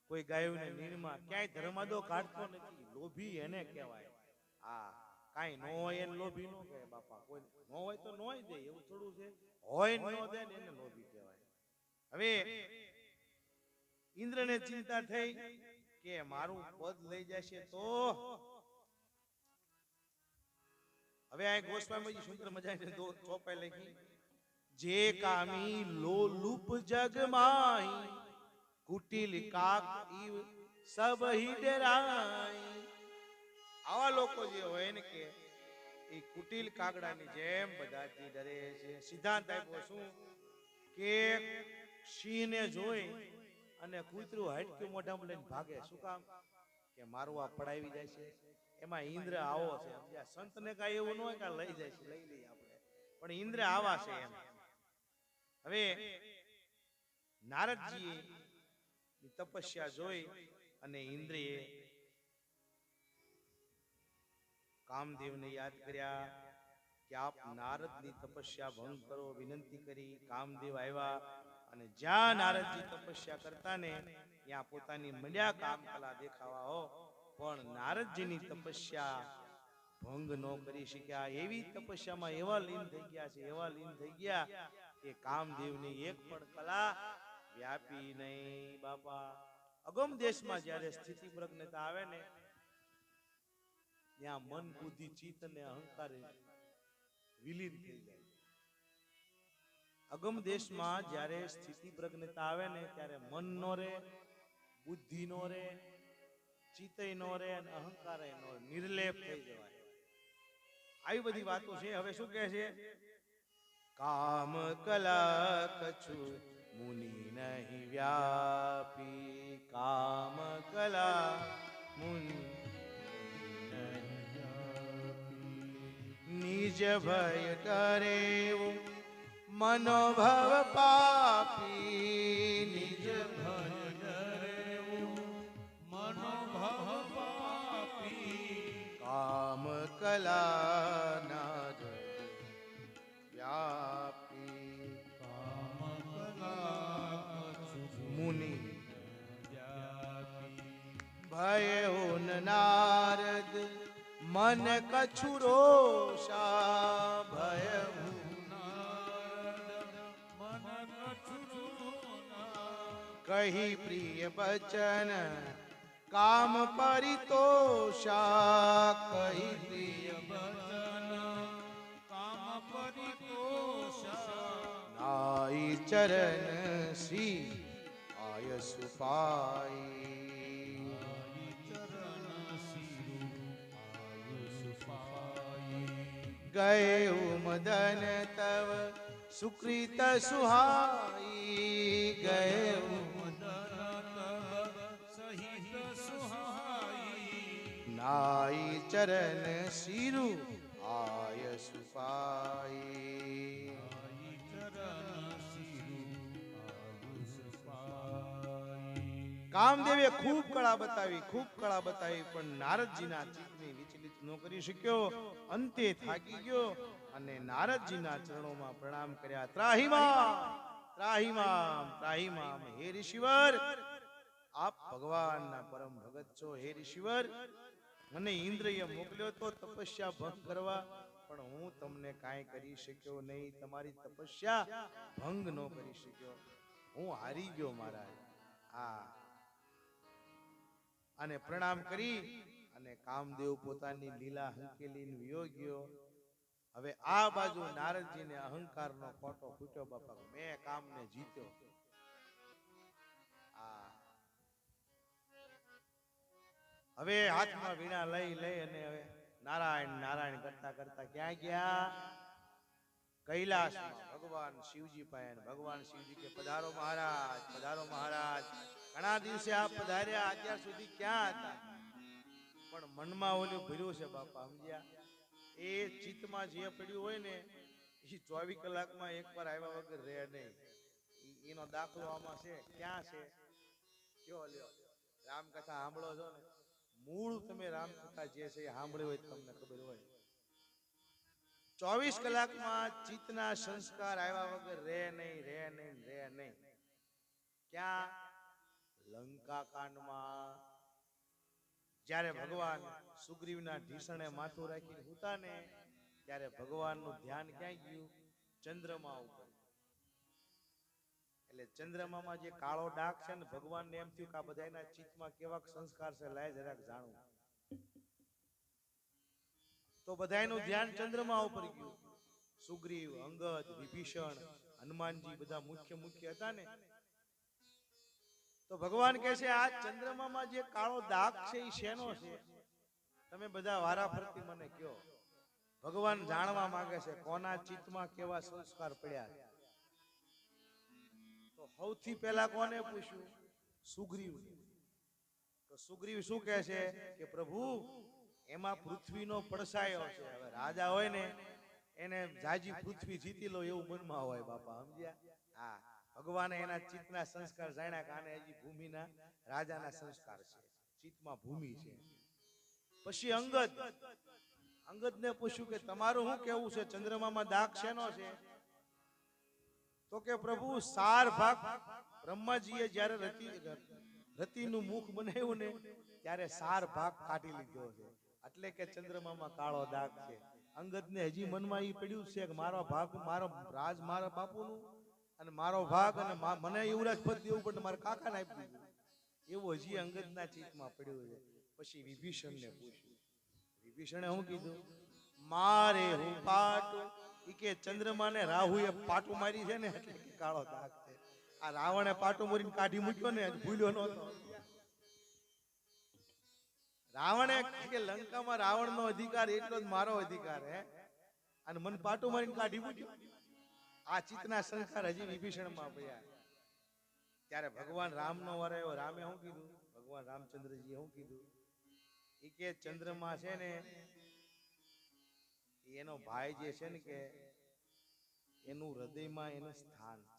કોઈ ગાયોને નીરમાં, ક્યાંય ધર્માદો કાઢતો નથી. લોભી એને કહેવાય. આ કાંઈ ન હોય એને લોભી ન કહેવાય બાપા. કોઈ ન હોય તો નોય દે, એવું થોડું છે. હોય ન દે ને એને લોભી કહેવાય. હવે ઇન્દ્રને ચિંતા થઈ કે મારું પદ લઈ જશે તો. હવે આ ગોસ્વામીજી સુંદર મજાની ચોપાઈ લખી. જે કામી લોલુપ જગ માહી કુટિલ કાક ઈવ સબ હી ડરાય. આવા લોકો જે હોય ને કે એ કુટિલ કાગડાની જેમ બધાથી ડરે છે. સિદ્ધાંત આપ્યો શું? કે સિંહને જોઈ અને કૂતરું હાડક્યું મોઢામાં લઈને ભાગે. શું કામ? કે મારું આ પડાવી જાય છે. એમાં ઇન્દ્ર આવો છે, સમજ્યા? સંતને કાંઈ એવું ન હોય કે લઈ જાય છે, લઈ લઈએ આપણે, પણ ઇન્દ્ર આવા છે એમ. હવે નારદજી તપસ્યા જોઈ અને ઇન્દ્રિયે કામદેવને યાદ કર્યા કે આપ નારદની તપસ્યા ભંગ કરો, વિનંતી કરી. કામદેવ આવ્યા અને જ્યાં નારદજી તપસ્યા કરતા ને ત્યાં પોતાની મળ્યા કામ કલા દેખાવા હો, પણ નારદજીની તપસ્યા ભંગ ન કરી શક્યા. એવી તપસ્યામાં એવા લીન થઈ ગયા છે, એવા લીન થઈ ગયા કે કામદેવની એક પણ કલા વ્યાપી નહીં બાપા. અગમ દેશમાં જ્યારે સ્થિતિ પ્રજ્ઞતા આવે ને ત્યાં મન, બુદ્ધિ, ચિત્ત અને અહંકાર વિલીન થઈ જાય. અગમ દેશમાં જ્યારે સ્થિતિ પ્રજ્ઞતા આવે ને ત્યારે મન નો રે, બુદ્ધિ નો રે, ચિત્તય નો રે અને અહંકાર નો રે, નિર્લેપ થઈ જવાય. આવી બધી વાતો છે. હવે શું કહે છે? કામ કલા કછુ મુનિ નહીં વ્યાપી, કામ કલા મુનિ નિજ ભય કરે મનોભવ પાપી, નિજ
ભય ડરે મનોભવ પાપી.
કામ કલા ભય ઉન નારદ મન કछु રોષા ભય કહી પ્રિય બચન કામ પરિતોષા કહી પ્રિય નાઈ ચરણ શ્રી આય સુપાઈ ગયે મદન તવ સુકૃત સુહાઈ ગયે નાઈ ચરણ શિરુ આય સુપાઈ કામદેવે ખૂબ કળા બતાવી પણ નારદજીના ચિત્તને વિચલિત ન કરી શક્યો. અંતે થાકી ગયો અને નારદજીના ચરણોમાં પ્રણામ કર્યા. ત્રાહિમામ ત્રાહિમામ ત્રાહિમામ, હે ઋષિવર, આપ ભગવાનના પરમ ભગત છો. હે ઋષિવર, મને ઇન્દ્રએ મોકલ્યો તો તપસ્યા ભંગ કરવા, પણ હું તમને કાંઈ કરી શક્યો નહીં. તમારી તપસ્યા ભંગ ન કરી શક્યો. હું હારી ગયો મહારાજ. અને પ્રણામ કરી અને કામદેવ પોતાની લીલા હંકેલીને વિયો ગયો. હવે આ બાજુ નારદજીને અહંકારનો કોટો ફૂટ્યો. બાપા, મેં કામને જીત્યો. હવે હાથમાં વીણા લઈ અને હવે નારાયણ નારાયણ કરતા કરતા ક્યાં ગયા? કૈલાસમાં ભગવાન શિવજી પાસે. ભગવાન શિવજી કે પધારો મહારાજ, પધારો મહારાજ. ઘણા દિવસે આપ પધાર્યા, અત્યાર સુધી ક્યાં હતા? પણ મનમાં ઓલું ભર્યું છે બાપા, સમજ્યા? એ ચિત્તમાં જે પડ્યું હોય ને, એ 24 કલાકમાં એકવાર આવ્યા વગર રહે નહીં. એનો દાખલો આમાં છે. ક્યાં છે? કયો લ્યો. રામકથા સાંભળો છો ને, મૂળ તમે રામકથા જે છે એ સાંભળી હોય તમને ખબર હોય. 24 કલાકમાં ચિત્તના સંસ્કાર આવ્યા વગર રહે નહીં. ક્યાં? લંકા કાંડમાં જ્યારે ભગવાન સુગ્રીવના ઢીસણે માથું રાખીને હુતા ને, ત્યારે ભગવાનનું ધ્યાન ક્યાં ગયું? ચંદ્રમા ઉપર. એટલે ચંદ્રમામાં જે કાળો ડાઘ છે ને, ભગવાનને એમ થયું કે આ બધાના ચિત્તમાં કેવા સંસ્કાર છે, લાય જરાક જાણું. તો બધાનું ધ્યાન ચંદ્રમા ઉપર ગયું. સુગ્રીવ, અંગદ, વિભીષણ, હનુમાનજી બધા મુખ્ય હતા ને. તો ભગવાન કહે છે, આ ચંદ્રમામાં જે કાળો દાગ છે એ શેનો છે? તમે બધા વારાફરતી મને કહો. ભગવાન જાણવા માંગે છે કોના ચિત્તમાં કેવા સંસ્કાર પડ્યા. તો સૌથી પહેલા કોને પૂછ્યું? સુગ્રીવ. તો સુગ્રીવ શું કહે છે કે પ્રભુ, એમાં પૃથ્વીનો પડસાયો છે. હવે રાજા હોય ને, એને જાજી પૃથ્વી જીતી લો એવું મનમાં હોય બાપા, સમજ્યા? ભગવાને એના ચિત્તના સંસ્કાર જાણ્યા કે આને હજી ભૂમિના રાજાના સંસ્કાર છે, ચિત્તમાં ભૂમિ છે. પછી અંગદને પૂછ્યું કે તમારું શું કેવું છે, ચંદ્રમામાં દાગ શેનો છે? તો કે પ્રભુ, 4 ભાગ બ્રહ્માજીએ જ્યારે રતિનું મુખ બનાવ્યું ને, ત્યારે 4 ભાગ કાઢી લીધો છે. એટલે કે ચંદ્રમામાં કાળો દાગ છે. અંગદને હજી મનમાં એ પડ્યું છે કે મારો ભાગ, મારો રાજ મારા બાપુનું, અને મારો ભાગ અને મને યુવરાજ પદ દેવું પડે, મારા કાકાને આપી દીધું. એવું હજી અંગદના ચિત્તમાં પડ્યું છે. પછી વિભીષણને પૂછ્યું. વિભીષણે શું કીધું? મારે હું પાટું. ઈ કે ચંદ્રમાને રાહુએ પાટું મારી છે ને, એટલે કે કાળો દાગ છે. આ રાવણે પાટું મારીને કાઢી મૂક્યો ને, ભૂલ્યો નહોતો. રાવણે કે લંકામાં રાવણનો અધિકાર એટલો જ મારો અધિકાર હે, અને મને પાટું મારીને કાઢી મૂક્યો. આ ચિત્તના સંસ્કાર હજી વિભીષણમાં પડ્યા. ત્યારે ભગવાન રામનો વાર આવ્યો. રામે શું કીધું? ભગવાન રામચંદ્રજી શું કીધું? એ કે ચંદ્રમા છે ને, એનો ભાઈ જે છે ને, કે એનું હૃદયમાં એનું સ્થાન છે.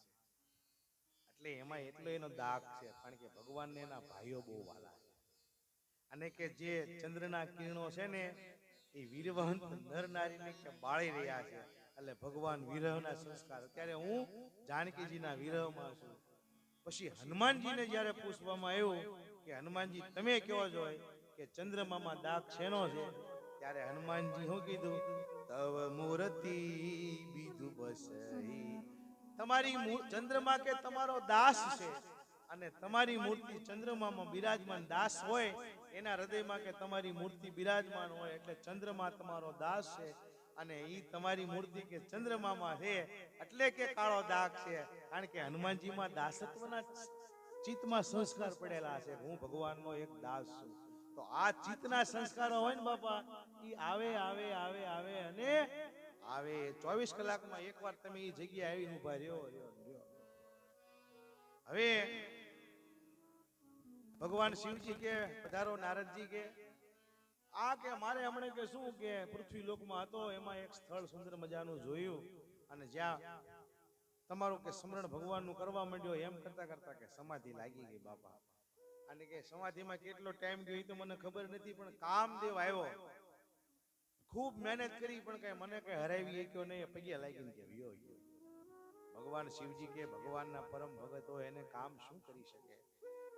એટલે એમાં એટલો એનો દાગ છે, કારણ કે ભગવાનને એના ભાઈઓ બહુ વાલા છે. અને કે જે ચંદ્રના કિરણો છે ને, એ વીરવંત નર નારીને કે બાળી રહ્યા છે. એટલે ભગવાન વિરહના સંસ્કાર. અત્યારે હું જાનકીજીના વિરહમાં છું. પછી હનુમાનજીને જ્યારે પૂછવામાં આવ્યું કે હનુમાનજી તમે કેવો છો કે ચંદ્રમામાં દાગ શેનો છે, ત્યારે હનુમાનજી શું કીધું, તવ મૂર્તિ બીજું બસઈ, તમારી ચંદ્રમા કે તમારો દાસ છે, અને તમારી મૂર્તિ ચંદ્રમામાં બિરાજમાન દાસ હોય, એના હૃદયમાં કે તમારી મૂર્તિ બિરાજમાન હોય એટલે ચંદ્રમા તમારો દાસ છે, અને ઈ તમારી મૂર્તિ કે ચંદ્રમામાં છે એટલે કે કાળો દાગ છે, કારણ કે હનુમાનજીમાં દાસત્વના ચિત્તમાં સંસ્કાર પડેલા છે, હું ભગવાનનો એક દાસ છું. તો આ ચિત્તના સંસ્કારો હોય ને બાપા, ઈ આવે આવે આવે આવે અને આવે 24 કલાકમાં એકવાર તમે ઈ જગ્યાએ આવીને ઊભા રહ્યો. હવે ભગવાન શિવજી કે પધારો નારદજી કે આ કે મારે હમણે કે શું કે પૃથ્વી લોકમાં હતો, એમાં એક સ્થળ સુંદર મજાનું જોયું, અને જ્યાં તમારું કે સ્મરણ ભગવાનનું કરવા માંડ્યો, એમ કરતા કરતા કે સમાધિ લાગી ગઈ બાપા. અને કે સમાધિમાં કેટલો ટાઈમ ગયો એ તો મને ખબર નથી, પણ કામદેવ આવ્યો, ખૂબ મહેનત કરી પણ કઈ મને કઈ હરાવી શક્યો નહીં, પગે લાગીને કે વિયો ગયો. ભગવાન શિવજી કે ભગવાનના પરમ ભગત હોય એને કામ શું કરી શકે,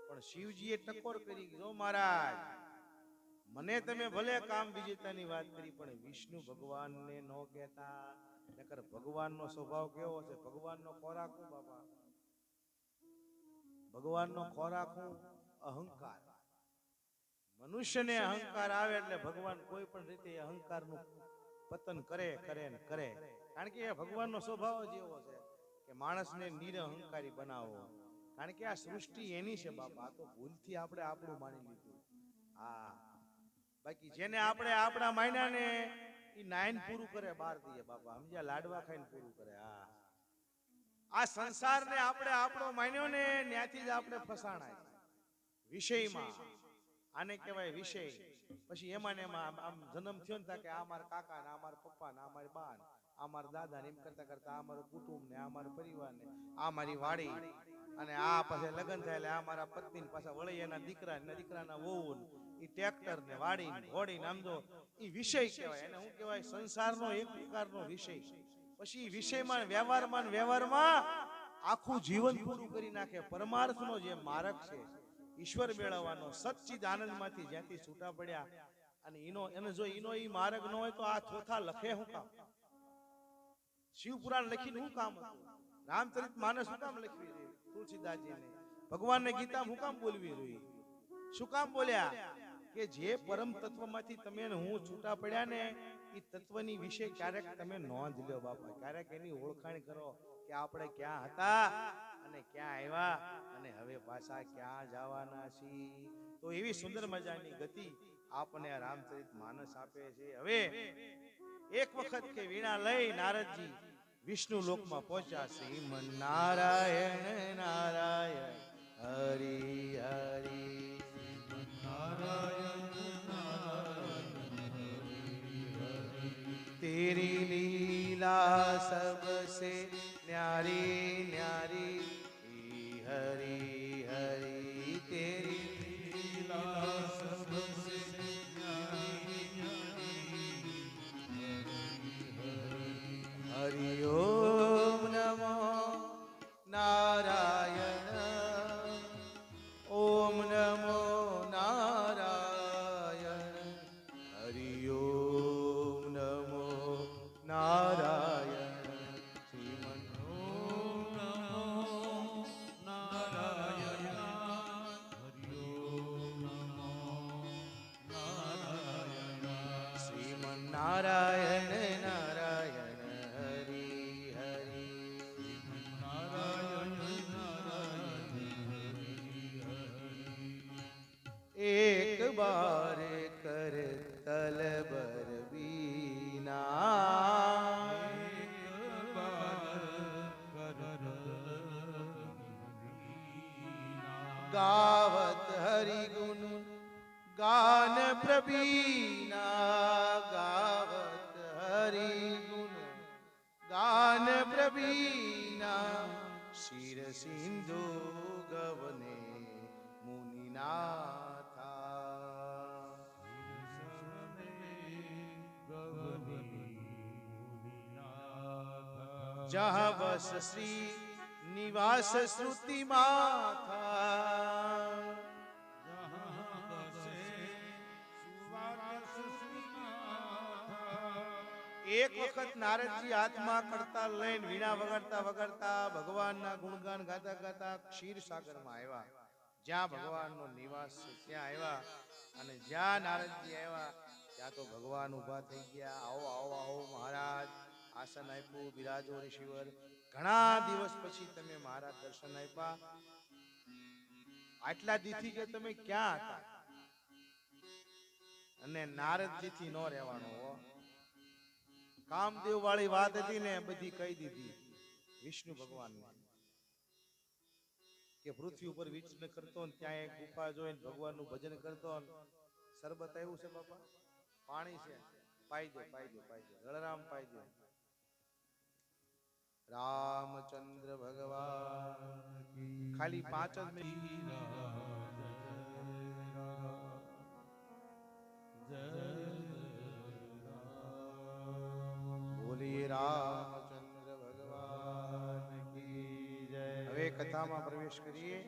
પણ શિવજીએ ટકોર કરી, જો મહારાજ મને તમે ભલે કામ વિજેતાની વાત કરી, પણ વિષ્ણુ ભગવાનને ન કહેતા, નકર ભગવાનનો સ્વભાવ કેવો છે, ભગવાનનો ખોરાક હું બાપા, ભગવાનનો ખોરાક હું અહંકાર. મનુષ્યને અહંકાર આવે એટલે ભગવાન કોઈ પણ રીતે અહંકારનું પતન કરે કરે ને કરે, કારણ કે ભગવાનનો સ્વભાવ જ એવો છે કે માણસને નિરહંકારી બનાવો, કારણ કે આ સૃષ્ટિ એની છે બાપા, તો ભૂલથી આપણે આપણું માની લીધું. હા, બાકી જેને આપણે આપણા માયના ને ઈ નાઈન પૂરું કરે બાર દીએ બાપા, સમજ્યા, લાડવા ખાઈને પૂરું કરે. હા, આ સંસારને આપણે આપણો માન્યો ને ત્યાંથી જ આપણે ફસાણાય વિષયમાં, આને કહેવાય વિષય. પછી એમાં ને એમાં આમ જન્મ થયો ને કે આ મારા કાકા ને આ મારા પપ્પા ને આ મારી બા ને આ મારા દાદા ને, એમ કરતા કરતા આ મારું કુટુંબ ને આ મારો પરિવાર ને આ મારી વાડી, અને આ પછી લગ્ન થાય એટલે આ મારા પત્ની ને પાછા વળી એના દીકરા ને દીકરાના વહુ ને ઈ ટ્રેક્ટર ને વાડી ને ઘોડી ને, આમ તો ઈ વિષય કહેવાય. એને શું કહેવાય, સંસારનો એક પ્રકારનો વિષય. પછી વિષયમાં વ્યવહારમાં આખું જીવન પૂરું કરી નાખે. પરમાર્થનો જે માર્ગ છે, ઈશ્વર મેળવવાનો, સચ્ચિદ આનંદમાંથી જ્યાંથી છૂટા પડ્યા, અને એને જો ઈનો ઈ માર્ગ ન હોય તો આ ચોથા લખે શું કામ, શિવપુરાણ લખીને શું કામ હતું, રામચરિત માનસ શું કામ લખવી જોઈએ તુલસીદાસજીને, ભગવાનને ગીતા શું કામ બોલવી જોઈએ, શું કામ બોલ્યા કે જે પરમ તત્વમાંથી તમે હું છૂટા પડ્યા ને, એ તત્વની વિશે ક્યારેક તમે નોંધ લ્યો બાપા, ક્યારેક એની ઓળખાણ કરો કે આપણે ક્યાં હતા અને ક્યાં આવ્યા અને હવે પાછા ક્યાં જવાના છીએ. તો એવી સુંદર મજાની ગતિ આપને રામચરિત માનસ આપે છે. હવે એક વખત કે વીણા લઈ નારદજી વિષ્ણુ લોકમાં પહોંચ્યા. શ્રીમન નારાયણ નારાયણ હરિ હરિ, तेरी लीला सबसे न्यारी न्यारी, हरि हरि तेरी लीला सबसे न्यारी न्यारी, हरि ओम नमो नारायण, ओम नमो नारायण, हरि ओम नमो नारायण, श्रीमन ओम नमो नारायण, हरि ओम नमो नारायण, श्रीमन नारायण नारायण हरि हरि, नारायण नारायण हरि हरि, एक बार कर तलबर बीना, गावत हरि गुण गान प्रवीणा, गावत हरि गुण गान प्रवीणा, शिर सिंधु गवने मुनिनाथा, जहाँ बस श्री નિવાસ શ્રુતિ માથા
જહાં બસે સુવાત સુસ્મિનાથા.
એક વખત નારદજી હાથમાં કરતાલ લઈને વીણા વગાડતા વગાડતા ભગવાનના ગુણગાન ગાતા ગાતા ક્ષીર સાગરમાં આવ્યા. જ્યાં ભગવાનનો નિવાસ છે ત્યાં આવ્યા અને જ્યાં નારદજી આવ્યા ત્યાં તો ભગવાન ઊભા થઈ ગયા. આવો આવો આવો મહારાજ, આસન આપ્યું, બિરાજો ઋષિવર. ઘણા દિવસ પછી તમે મારા દર્શન આપ્યા. આટલા દીથી કે તમે ક્યાં હતા? અને નારદજી થી ન રહેવાનો હો. કામદેવ વાળી વાત હતી ને બધી કહી દીધી વિષ્ણુ ભગવાનને કે પૃથ્વી ઉપર વિચરણ કરતો ને ત્યાં એક ગુફા જોઈને ભગવાનનું ભજન કરતો ને શરબત આવ્યું છે બાપા, પાણી છે, પાઈ દો પાઈ દો પાઈ દો, રળરામ પાઈ દો. રામચંદ્ર ભગવાન ખાલી 5 જ મિનિટ બોલીએ રામચંદ્ર ભગવાન કી જય. હવે કથામાં પ્રવેશ કરીએ.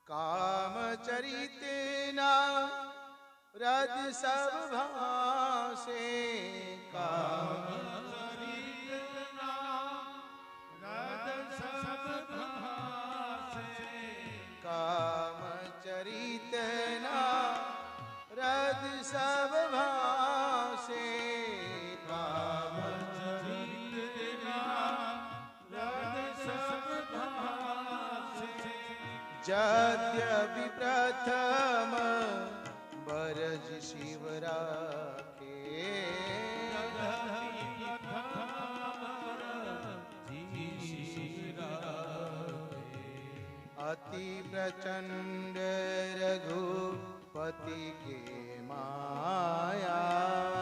કામચરિતેના રજ સબ ભાસે, કામચરિતના રજ સબ ભાસે, જદ્યપિ પ્રથમ બરજ શિવ રાખે, અતિ પ્રચંડ રઘુપતિ કે માયા,